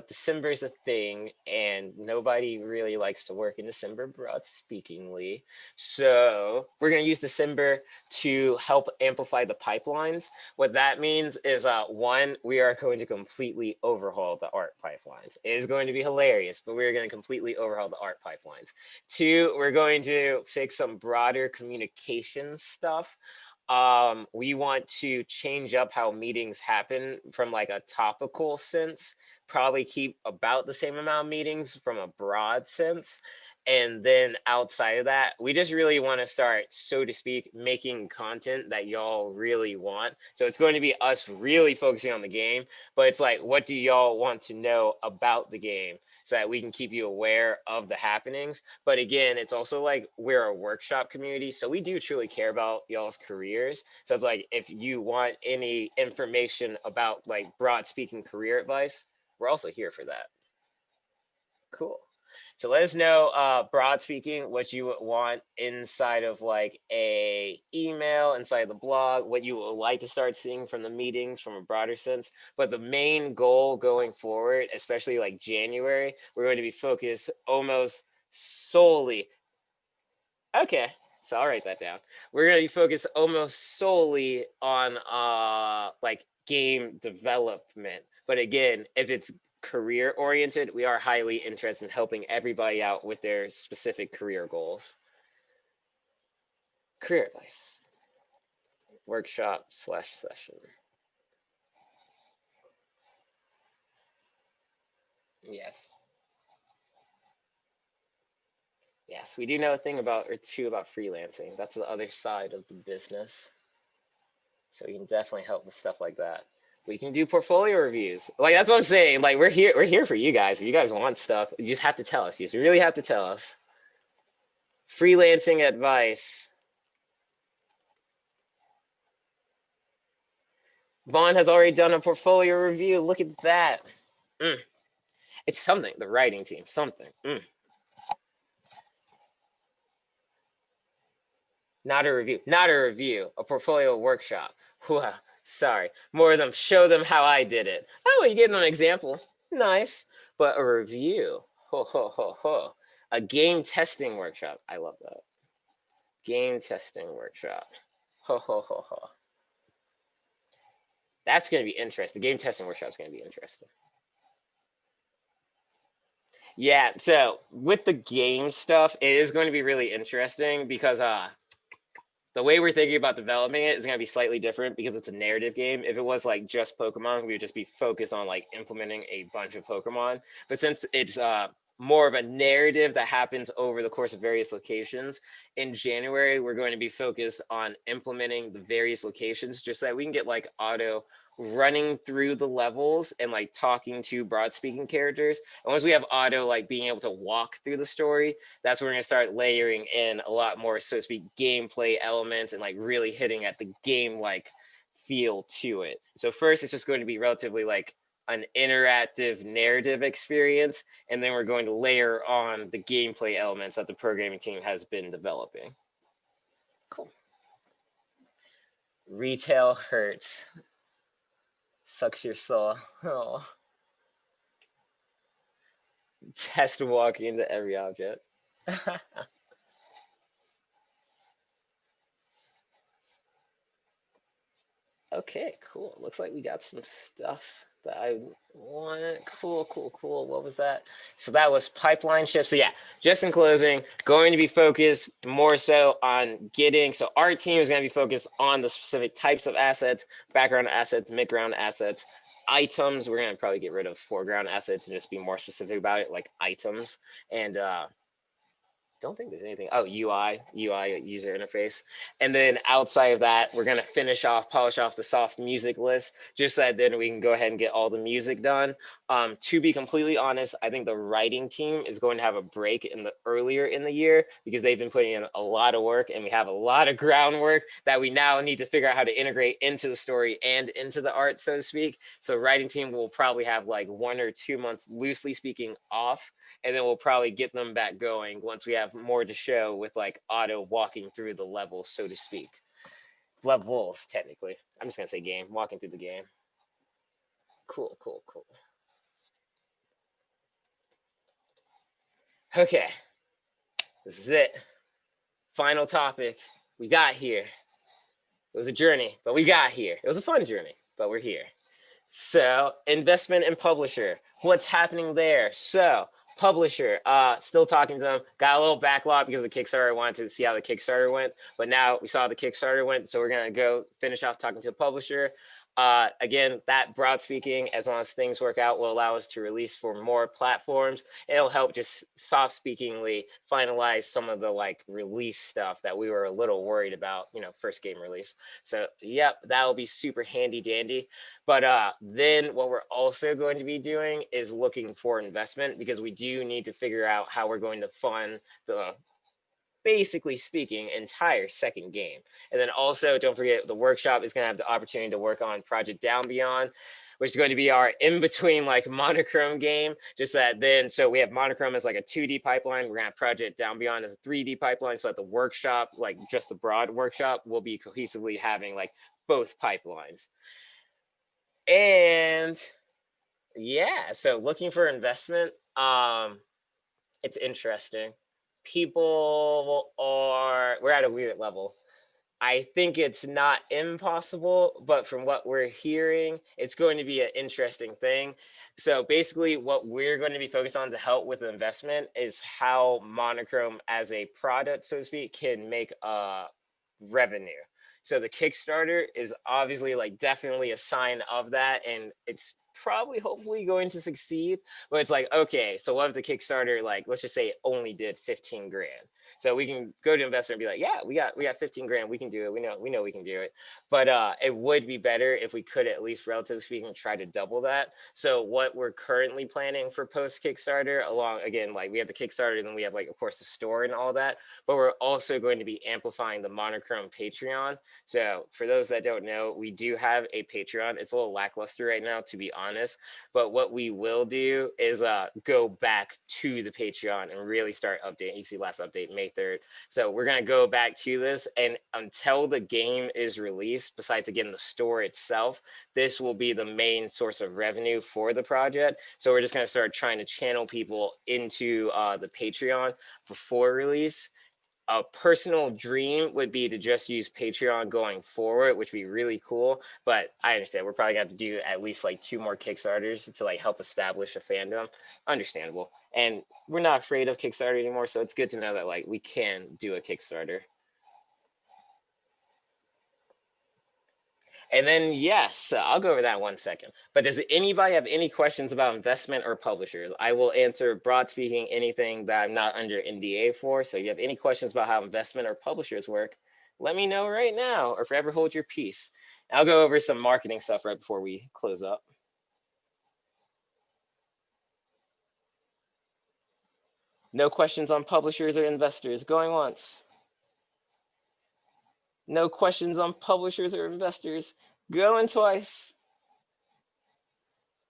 December's a thing, and nobody really likes to work in December, broad speakingly. So we're gonna use December to help amplify the pipelines. What that means is, one, we are going to completely overhaul the art pipelines. It is going to be hilarious, but we're going to completely overhaul the art pipelines. Two, we're going to fix some broader communication stuff. We want to change up how meetings happen from like a topical sense, probably keep about the same amount of meetings from a broad sense. And then outside of that, we just really want to start, so to speak, making content that y'all really want. So it's going to be us really focusing on the game, but it's like, what do y'all want to know about the game so that we can keep you aware of the happenings? But again, it's also like we're a workshop community, so we do truly care about y'all's careers. So it's like, if you want any information about like broad speaking career advice, we're also here for that. Cool. So let us know, broad speaking, what you would want inside of like a email, inside the blog, what you would like to start seeing from the meetings from a broader sense. But the main goal going forward, especially like January, we're going to be focused almost solely. Okay, so I'll write that down. We're going to be focused almost solely on like game development. But again, if it's career oriented, we are highly interested in helping everybody out with their specific career goals. Career advice. Workshop/session. Yes. Yes, we do know a thing about or two about freelancing. That's the other side of the business. So we can definitely help with stuff like that. We can do portfolio reviews. Like, that's what I'm saying. Like, we're here for you guys. If you guys want stuff, you just have to tell us. You just really have to tell us. Freelancing advice. Vaughn has already done a portfolio review. Look at that. It's something. The writing team, something. Not a review. Not a review. A portfolio workshop. Wow. Sorry. More of them. Show them how I did it. Oh, you gave them an example. Nice. But a review. Ho, ho, ho, ho. A game testing workshop. I love that. Game testing workshop. Ho, ho, ho, ho. That's going to be interesting. The game testing workshop is going to be interesting. Yeah, so with the game stuff, it is going to be really interesting because the way we're thinking about developing it is going to be slightly different because it's a narrative game. If it was like just Pokemon, we would just be focused on like implementing a bunch of Pokemon. But since it's more of a narrative that happens over the course of various locations, in January, we're going to be focused on implementing the various locations just so that we can get like auto running through the levels and like talking to broad speaking characters. And once we have auto like being able to walk through the story, that's when we're going to start layering in a lot more, so to speak, gameplay elements and like really hitting at the game like feel to it. So first it's just going to be relatively like an interactive narrative experience, and then we're going to layer on the gameplay elements that the programming team has been developing. Cool. Retail hurts. Sucks your soul. Oh. Test walking into every object. Okay, cool. Looks like we got some stuff that I wanted. Cool, cool, cool. What was that? So that was pipeline shift. So yeah, just in closing, going to be focused more so on getting, so our team is going to be focused on the specific types of assets, background assets, midground assets, items. We're going to probably get rid of foreground assets and just be more specific about it, like items. And don't think there's anything. Oh, UI user interface. And then outside of that, we're going to polish off the soft music list, just so that then we can go ahead and get all the music done. To be completely honest, I think the writing team is going to have a break earlier in the year because they've been putting in a lot of work and we have a lot of groundwork that we now need to figure out how to integrate into the story and into the art, so to speak. So writing team will probably have like 1 or 2 months, loosely speaking, off, and then we'll probably get them back going once we have more to show with like auto walking through the levels, so to speak. Levels, technically. I'm just gonna say game, walking through the game. Cool, cool, cool. Okay, this is it. Final topic. We got here. It was a journey, but we got here. It was a fun journey, but we're here. So, investment and publisher. What's happening there? So, Publisher, still talking to them. Got a little backlog because the Kickstarter. I wanted to see how the Kickstarter went, but now we saw the Kickstarter went, so we're gonna go finish off talking to the publisher. Again, that broad speaking, as long as things work out, will allow us to release for more platforms. It'll help just soft speakingly finalize some of the like release stuff that we were a little worried about, first game release. So yep, that'll be super handy dandy. But then what we're also going to be doing is looking for investment, because we do need to figure out how we're going to fund the, basically speaking, entire second game. And then also, don't forget, the workshop is going to have the opportunity to work on Project Down Beyond, which is going to be our in-between like Monochrome game. Just that then, so we have Monochrome as like a 2D pipeline. We're going to have Project Down Beyond as a 3D pipeline. So at the workshop, like just the broad workshop, we'll be cohesively having like both pipelines. And yeah, so looking for investment, it's interesting. We're at a weird level. I think it's not impossible, but from what we're hearing, it's going to be an interesting thing. So basically, what we're going to be focused on to help with the investment is how Monochrome as a product, so to speak, can make revenue. So the Kickstarter is obviously like definitely a sign of that, and it's probably hopefully going to succeed. But it's like, okay, so what if the Kickstarter, like, let's just say it only did 15 grand? So we can go to investor and be like, yeah, we got 15 grand, we can do it. We know we can do it. But it would be better if we could, at least relatively speaking, try to double that. So what we're currently planning for post Kickstarter, along again, like we have the Kickstarter, and then we have like of course the store and all that, but we're also going to be amplifying the Monochrome Patreon. So for those that don't know, we do have a Patreon. It's a little lackluster right now, to be honest. But what we will do is go back to the Patreon and really start updating. You see last update May 3rd. So we're going to go back to this, and until the game is released, besides again the store itself, this will be the main source of revenue for the project. So we're just going to start trying to channel people into the Patreon before release. A personal dream would be to just use Patreon going forward, which would be really cool. But I understand we're probably gonna have to do at least like 2 more Kickstarters to like help establish a fandom. Understandable. And we're not afraid of Kickstarter anymore, so it's good to know that like we can do a Kickstarter. And then, yes, I'll go over that in 1 second. But does anybody have any questions about investment or publishers? I will answer, broad speaking, anything that I'm not under NDA for. So if you have any questions about how investment or publishers work, let me know right now, or forever hold your peace. I'll go over some marketing stuff right before we close up. No questions on publishers or investors. Going once. No questions on publishers or investors. Going twice.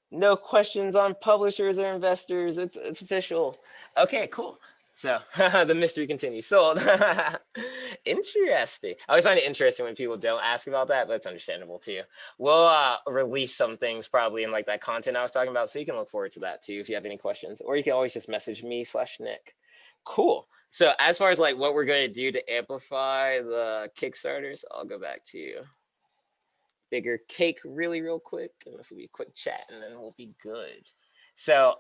No questions on publishers or investors. It's official. Okay, cool. So the mystery continues. Sold. Interesting. I always find it interesting when people don't ask about that, but it's understandable too. We'll release some things probably in like that content I was talking about, so you can look forward to that too if you have any questions, or you can always just message me/Nick. Cool. So as far as like what we're going to do to amplify the Kickstarters, I'll go back to bigger cake really real quick, and this will be a quick chat, and then we'll be good. So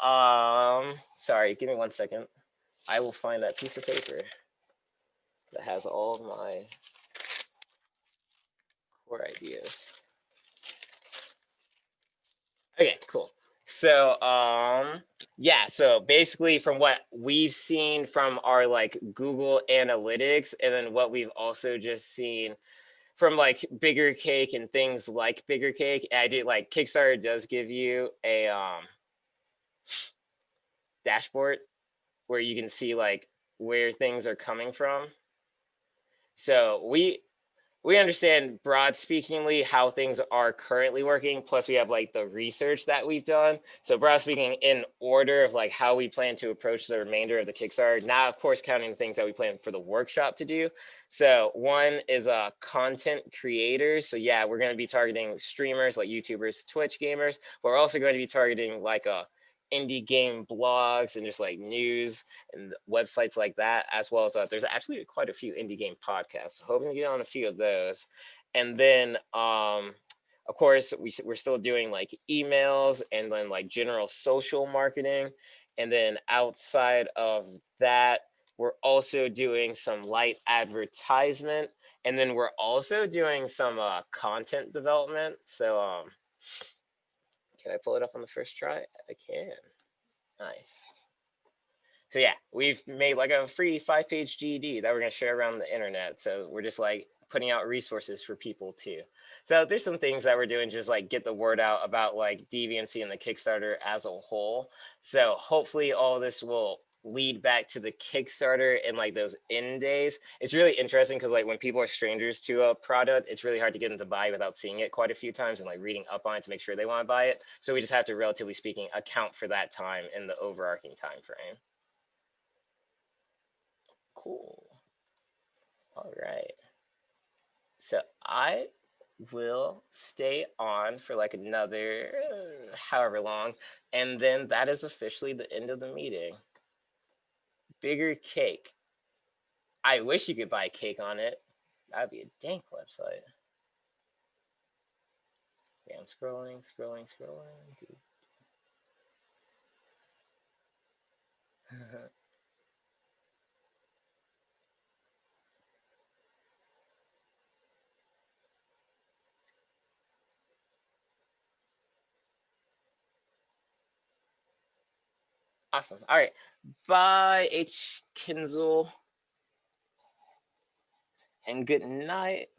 sorry, give me 1 second. I will find that piece of paper that has all of my core ideas. Okay, cool. So yeah, so basically from what we've seen from our like Google Analytics, and then what we've also just seen from like Bigger Cake and things like Bigger Cake, I did like Kickstarter does give you a dashboard where you can see like where things are coming from. So we understand broad speakingly how things are currently working, plus we have like the research that we've done. So broad speaking, in order of like how we plan to approach the remainder of the Kickstarter, now of course counting the things that we plan for the workshop to do. So one is content creators. So yeah, we're going to be targeting streamers like YouTubers, Twitch gamers, but we're also going to be targeting like indie game blogs and just like news and websites like that, as well as there's actually quite a few indie game podcasts, so hoping to get on a few of those. And then of course we're still doing like emails and then like general social marketing. And then outside of that, we're also doing some light advertisement. And then we're also doing some content development. So can I pull it up on the first try? I can. Nice. So yeah, we've made like a free 5-page GED that we're going to share around the internet. So we're just like putting out resources for people too. So there's some things that we're doing just like get the word out about like deviancy and the Kickstarter as a whole. So hopefully all this will lead back to the Kickstarter in like those end days. It's really interesting because like when people are strangers to a product, it's really hard to get them to buy without seeing it quite a few times and like reading up on it to make sure they want to buy it. So we just have to, relatively speaking, account for that time in the overarching time frame. Cool. All right. So I will stay on for like another however long, and then that is officially the end of the meeting. Bigger cake. I wish you could buy cake on it. That'd be a dank website. Yeah, I'm scrolling. Awesome. All right. Bye, H. Kinzel. And good night,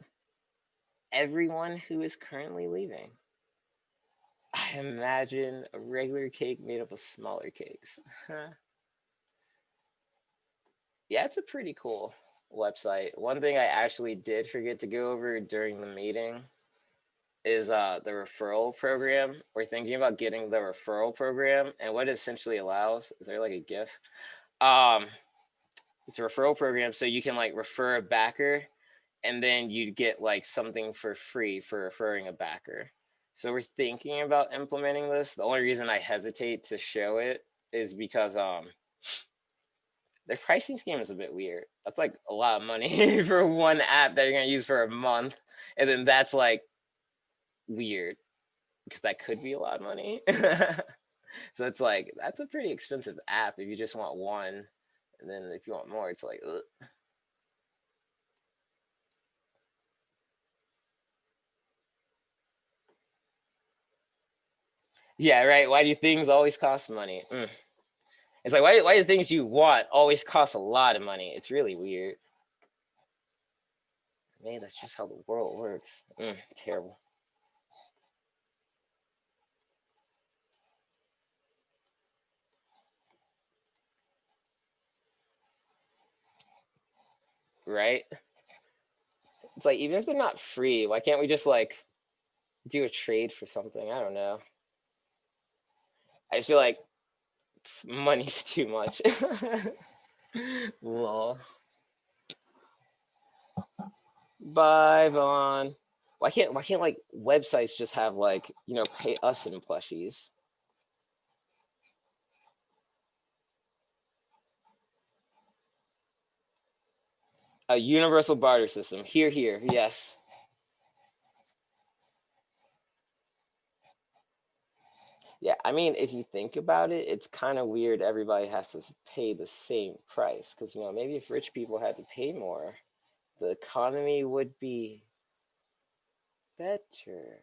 everyone who is currently leaving. I imagine a regular cake made up of smaller cakes. Yeah, it's a pretty cool website. One thing I actually did forget to go over during the meeting is the referral program. We're thinking about getting the referral program, and what it essentially allows, is there like a GIF? It's a referral program, so you can like refer a backer, and then you'd get like something for free for referring a backer. So we're thinking about implementing this. The only reason I hesitate to show it is because their pricing scheme is a bit weird. That's like a lot of money for one app that you're gonna use for a month, and then that's like weird because that could be a lot of money. So it's like that's a pretty expensive app if you just want one, and then if you want more, it's like ugh. Yeah, right. Why do things always cost money? It's like why do things you want always cost a lot of money? It's really weird. Man, that's just how the world works. Terrible. Right? It's like even if they're not free, why can't we just like do a trade for something? I don't know. I just feel like money's too much. Lol. Bye, Vaughn. Why can't like websites just have like, pay us in plushies? A universal barter system. Here, yes. Yeah, I mean, if you think about it, it's kind of weird everybody has to pay the same price because, maybe if rich people had to pay more, the economy would be better.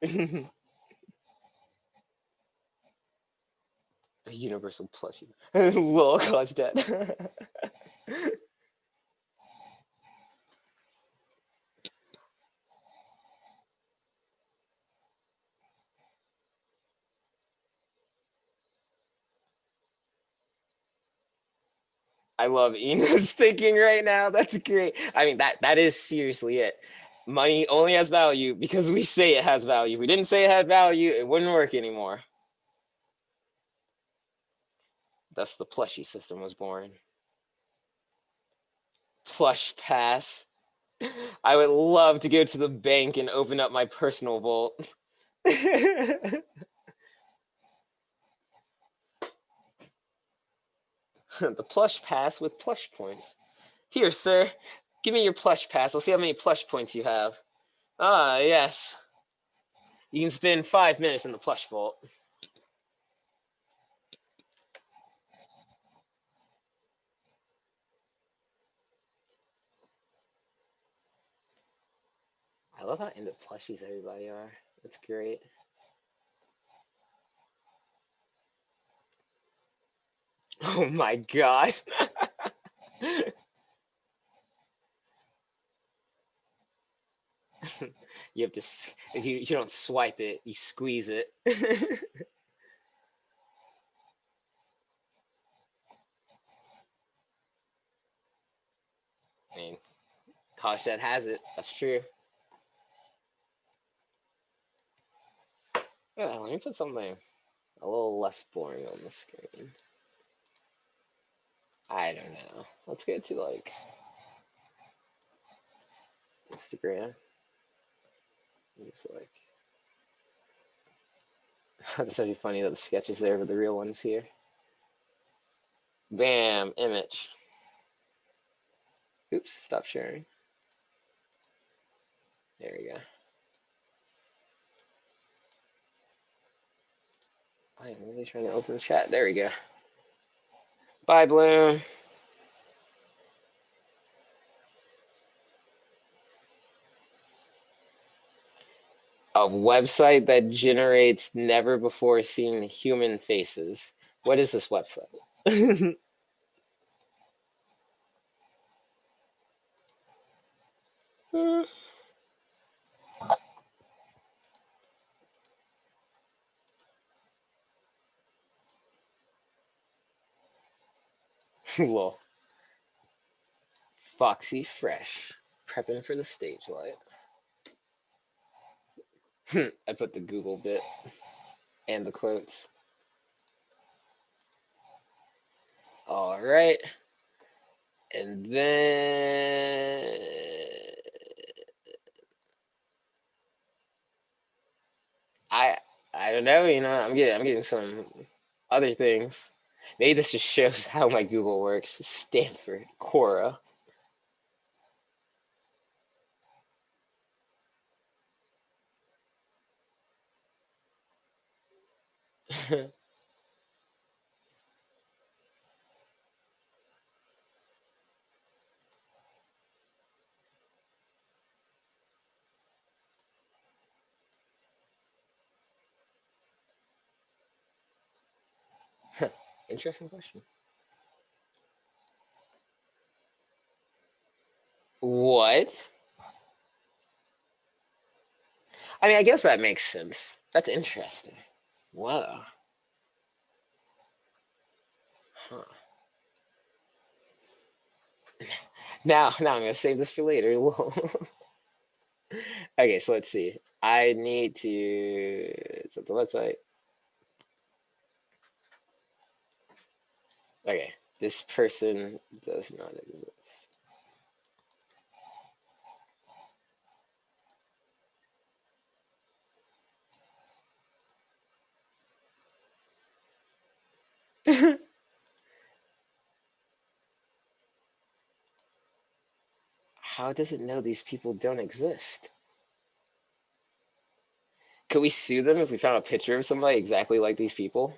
A universal plushie. Low cost debt. I love Ena's thinking right now. That's great. I mean, that is seriously it. Money only has value because we say it has value. If we didn't say it had value, it wouldn't work anymore. Thus, the plushie system was born. Plush pass. I would love to go to the bank and open up my personal vault. The plush pass with plush points. Here, sir. Give me your plush pass. I'll see how many plush points you have. Ah, yes. You can spend 5 minutes in the plush vault. love how into plushies everybody are. That's great. Oh my god. You have to, if you don't swipe it, you squeeze it. I mean, Koshad has it. That's true. Yeah, let me put something a little less boring on the screen. I don't know. Let's get to like Instagram. Just like that's actually funny that the sketch is there, but the real one's here. Bam, image. Oops, stop sharing. There we go. I am really trying to open the chat. There we go. Bye, Bloom. A website that generates never before seen human faces. What is this website? Lol. Foxy Fresh. Prepping for the stage light. I put the Google bit and the quotes. All right. And then I don't know, I'm getting some other things. Maybe this just shows how my Google works. Stanford, Quora. Interesting question. What? I mean, I guess that makes sense. That's interesting. Whoa. Huh. Now I'm gonna save this for later. Okay, so let's see. I need to set the website. Okay, this person does not exist. How does it know these people don't exist? Could we sue them if we found a picture of somebody exactly like these people?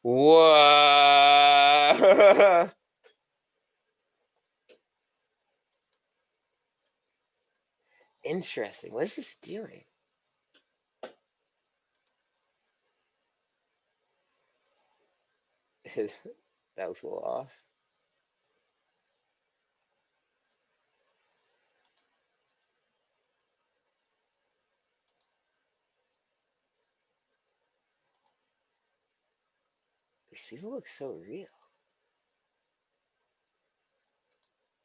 Whoa! Interesting. What is this doing? That was a little off. These people look so real.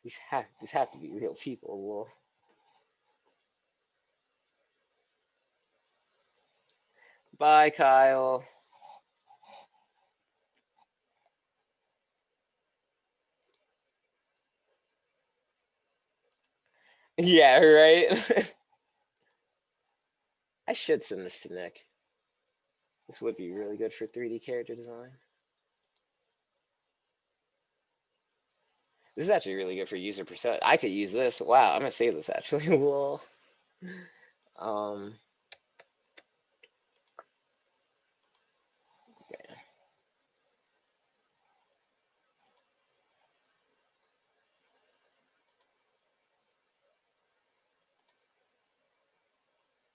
These have to be real people. Well, bye, Kyle. Yeah, right. I should send this to Nick. This would be really good for 3D character design. This is actually really good for user persona. I could use this. Wow, I'm gonna save this actually. Well, okay.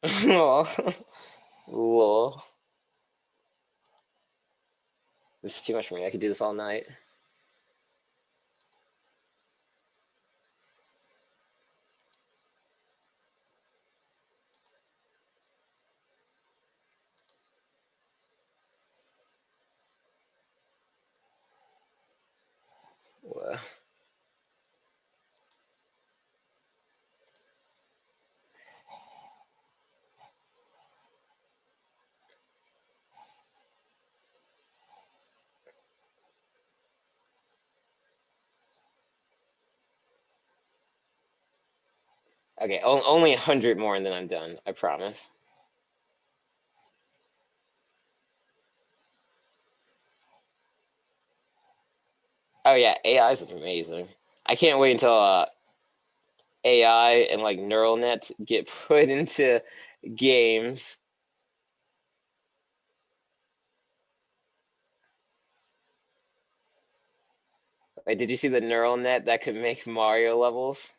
Oh, lol. This is too much for me. I could do this all night. Whoa. Okay, only 100 more and then I'm done. I promise. Oh yeah, AI is amazing. I can't wait until AI and like neural nets get put into games. Like, did you see the neural net that could make Mario levels?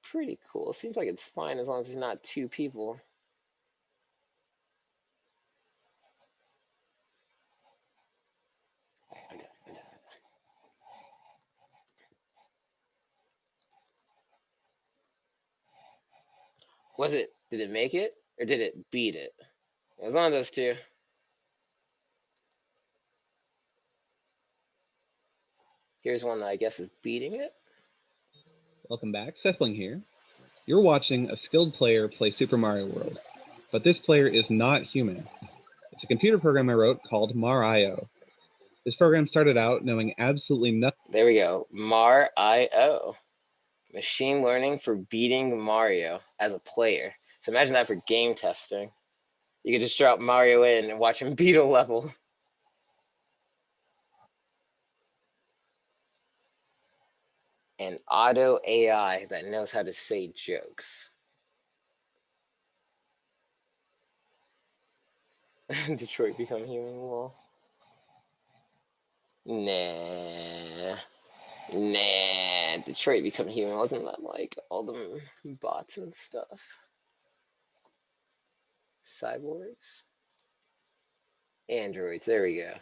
Pretty cool. Seems like it's fine as long as there's not two people. I'm done, I'm done. Was it? Did it make it or did it beat it? It was one of those two. Here's one that I guess is beating it. Welcome back, Sethling here. You're watching a skilled player play Super Mario World, but this player is not human. It's a computer program I wrote called Mario. This program started out knowing absolutely nothing. There we go. Mario. Machine learning for beating Mario as a player. So imagine that for game testing. You could just drop Mario in and watch him beat a level. An auto AI that knows how to say jokes. Detroit become human. Well, nah. Nah. Detroit become human. Wasn't that like all the bots and stuff? Cyborgs? Androids. There we go.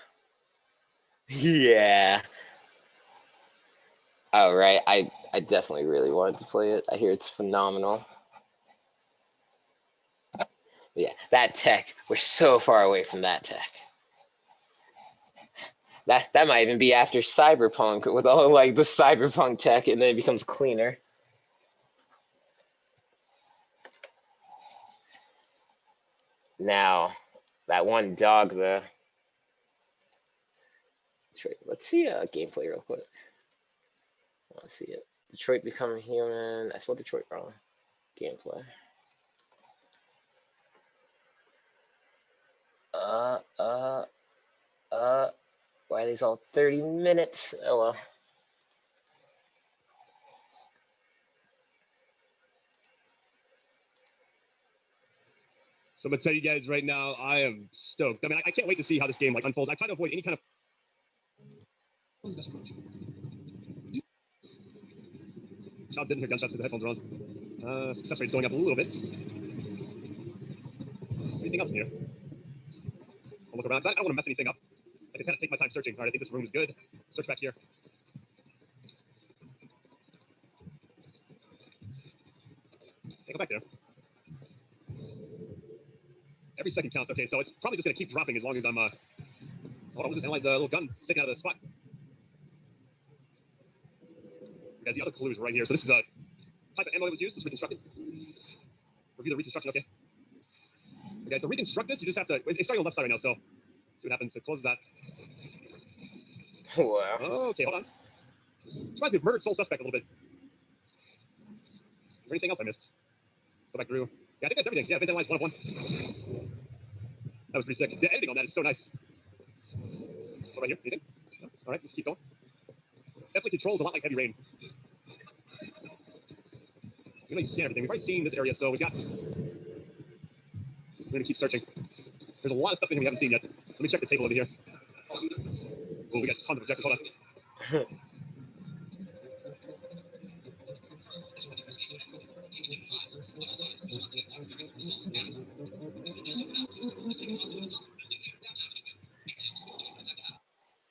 Yeah. Oh, right. I definitely really wanted to play it. I hear it's phenomenal. Yeah, that tech. We're so far away from that tech. That might even be after Cyberpunk with all like the Cyberpunk tech, and then it becomes cleaner. Now, that one dog, though. Let's see gameplay real quick. I want to see it. Detroit become human. I spelled Detroit wrong. Gameplay. Uh, uh, Why are these all 30 minutes? Oh well. So I'm gonna tell you guys right now, I am stoked. I mean, I can't wait to see how this game like unfolds. I try to avoid any kind of. Child didn't hear gunshots because the headphones are on. Success rate's going up a little bit. Anything else in here? I'll look around. I don't want to mess anything up. I can kind of take my time searching. All right, I think this room is good. Search back here. Hey, go back there. Every second counts. Okay, so it's probably just gonna keep dropping as long as I'm. Hold on, we'll just analyze the little gun sticking out of the spot. Guys, the other clue is right here. So this is a type of ammo that was used. This is reconstructed. Review the reconstruction. Okay. Okay, so reconstruct this. You just have to. It's starting on the left side right now. So see what happens. It closes that. Wow. Okay, hold on. Reminds me of Murdered Soul Suspect a little bit. Is there anything else I missed? Let's go back through. Yeah, I think that's everything. Yeah, Vintage Lines 1 of 1. That was pretty sick. The editing on that is so nice. So right here, anything? No? All right, let's keep going. Definitely controls a lot like Heavy Rain. We're going to scan everything. We've already seen this area, so we've got. We're going to keep searching. There's a lot of stuff in here we haven't seen yet. Let me check the table over here. Oh, we got tons of objectives. Hold on.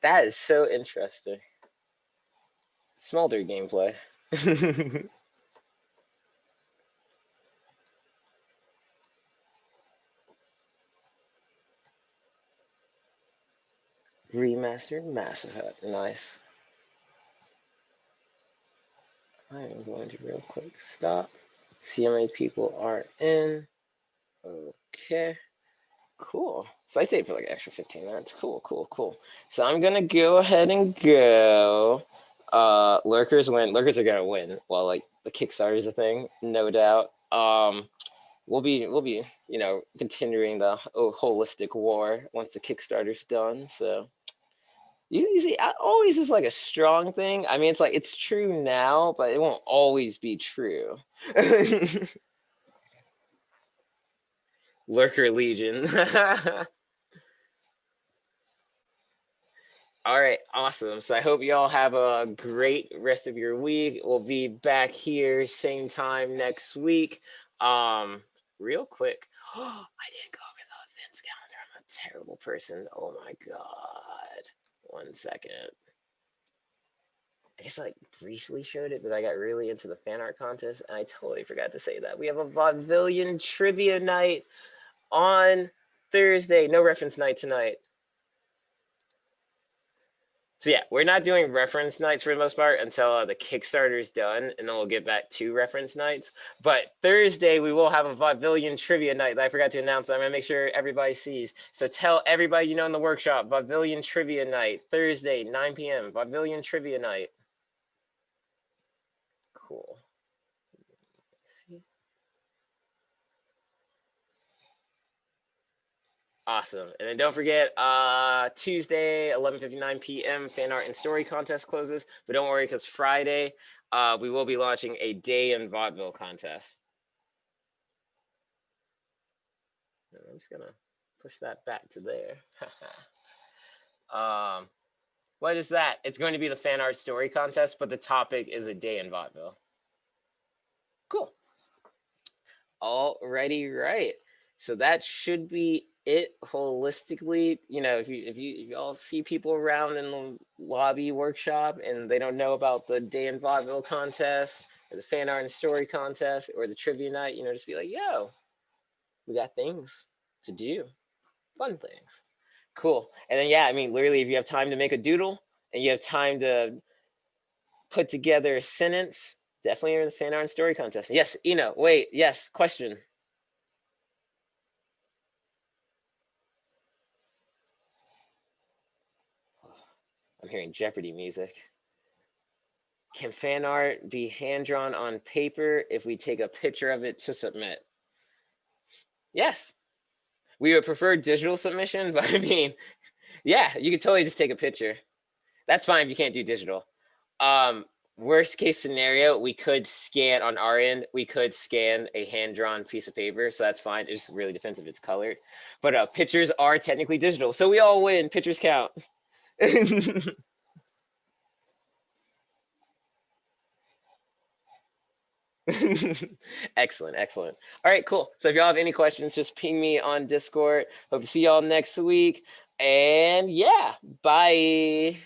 That is so interesting. Smolder gameplay. Remastered Mass Effect. Nice. I am going to real quick stop. See how many people are in. Okay. Cool. So I stayed for like an extra 15 minutes. Cool, cool, cool. So I'm gonna go ahead and go. Lurkers win. Lurkers are gonna win. Well, like the Kickstarter is a thing, no doubt. We'll be, you know, continuing the holistic war once the Kickstarter's done. So you see, always is like a strong thing. I mean, it's like it's true now, but it won't always be true. Lurker Legion. All right, awesome. So I hope you all have a great rest of your week. We'll be back here same time next week. Real quick, I didn't go over the events calendar. I'm a terrible person. Oh my god. 1 second. I guess I like briefly showed it, but I got really into the fan art contest, and I totally forgot to say that. We have a Vaudevillian trivia night on Thursday. No reference night tonight. So yeah, we're not doing reference nights for the most part until the Kickstarter's done, and then we'll get back to reference nights. But Thursday, we will have a Vaudevillian trivia night that I forgot to announce. I'm going to make sure everybody sees. So tell everybody you know in the workshop, Vaudevillian trivia night, Thursday, 9 p.m., Vaudevillian trivia night. Cool. Awesome. And then don't forget, Tuesday, 11:59 p.m., fan art and story contest closes. But don't worry, because Friday, we will be launching a day in vaudeville contest. And I'm just going to push that back to there. What is that? It's going to be the fan art story contest, but the topic is a day in vaudeville. Cool. Alrighty, right. So that should be it holistically. You know, if you all see people around in the lobby workshop and they don't know about the day in vaudeville contest or the fan art and story contest or the trivia night, you know, just be like, yo, we got things to do, fun things. Cool. And then yeah, I mean, literally, if you have time to make a doodle and you have time to put together a sentence, definitely enter the fan art and story contest. Yes, Eno, wait, yes, question. I'm hearing Jeopardy music. Can fan art be hand-drawn on paper if we take a picture of it to submit? Yes. We would prefer digital submission, but I mean, yeah, you could totally just take a picture. That's fine if you can't do digital. Worst case scenario, we could scan on our end. We could scan a hand-drawn piece of paper, so that's fine. It just really depends if it's colored. But pictures are technically digital, so we all win. Pictures count. Excellent, excellent. All right, cool. So if y'all have any questions, just ping me on Discord. Hope to see y'all next week. And yeah, bye.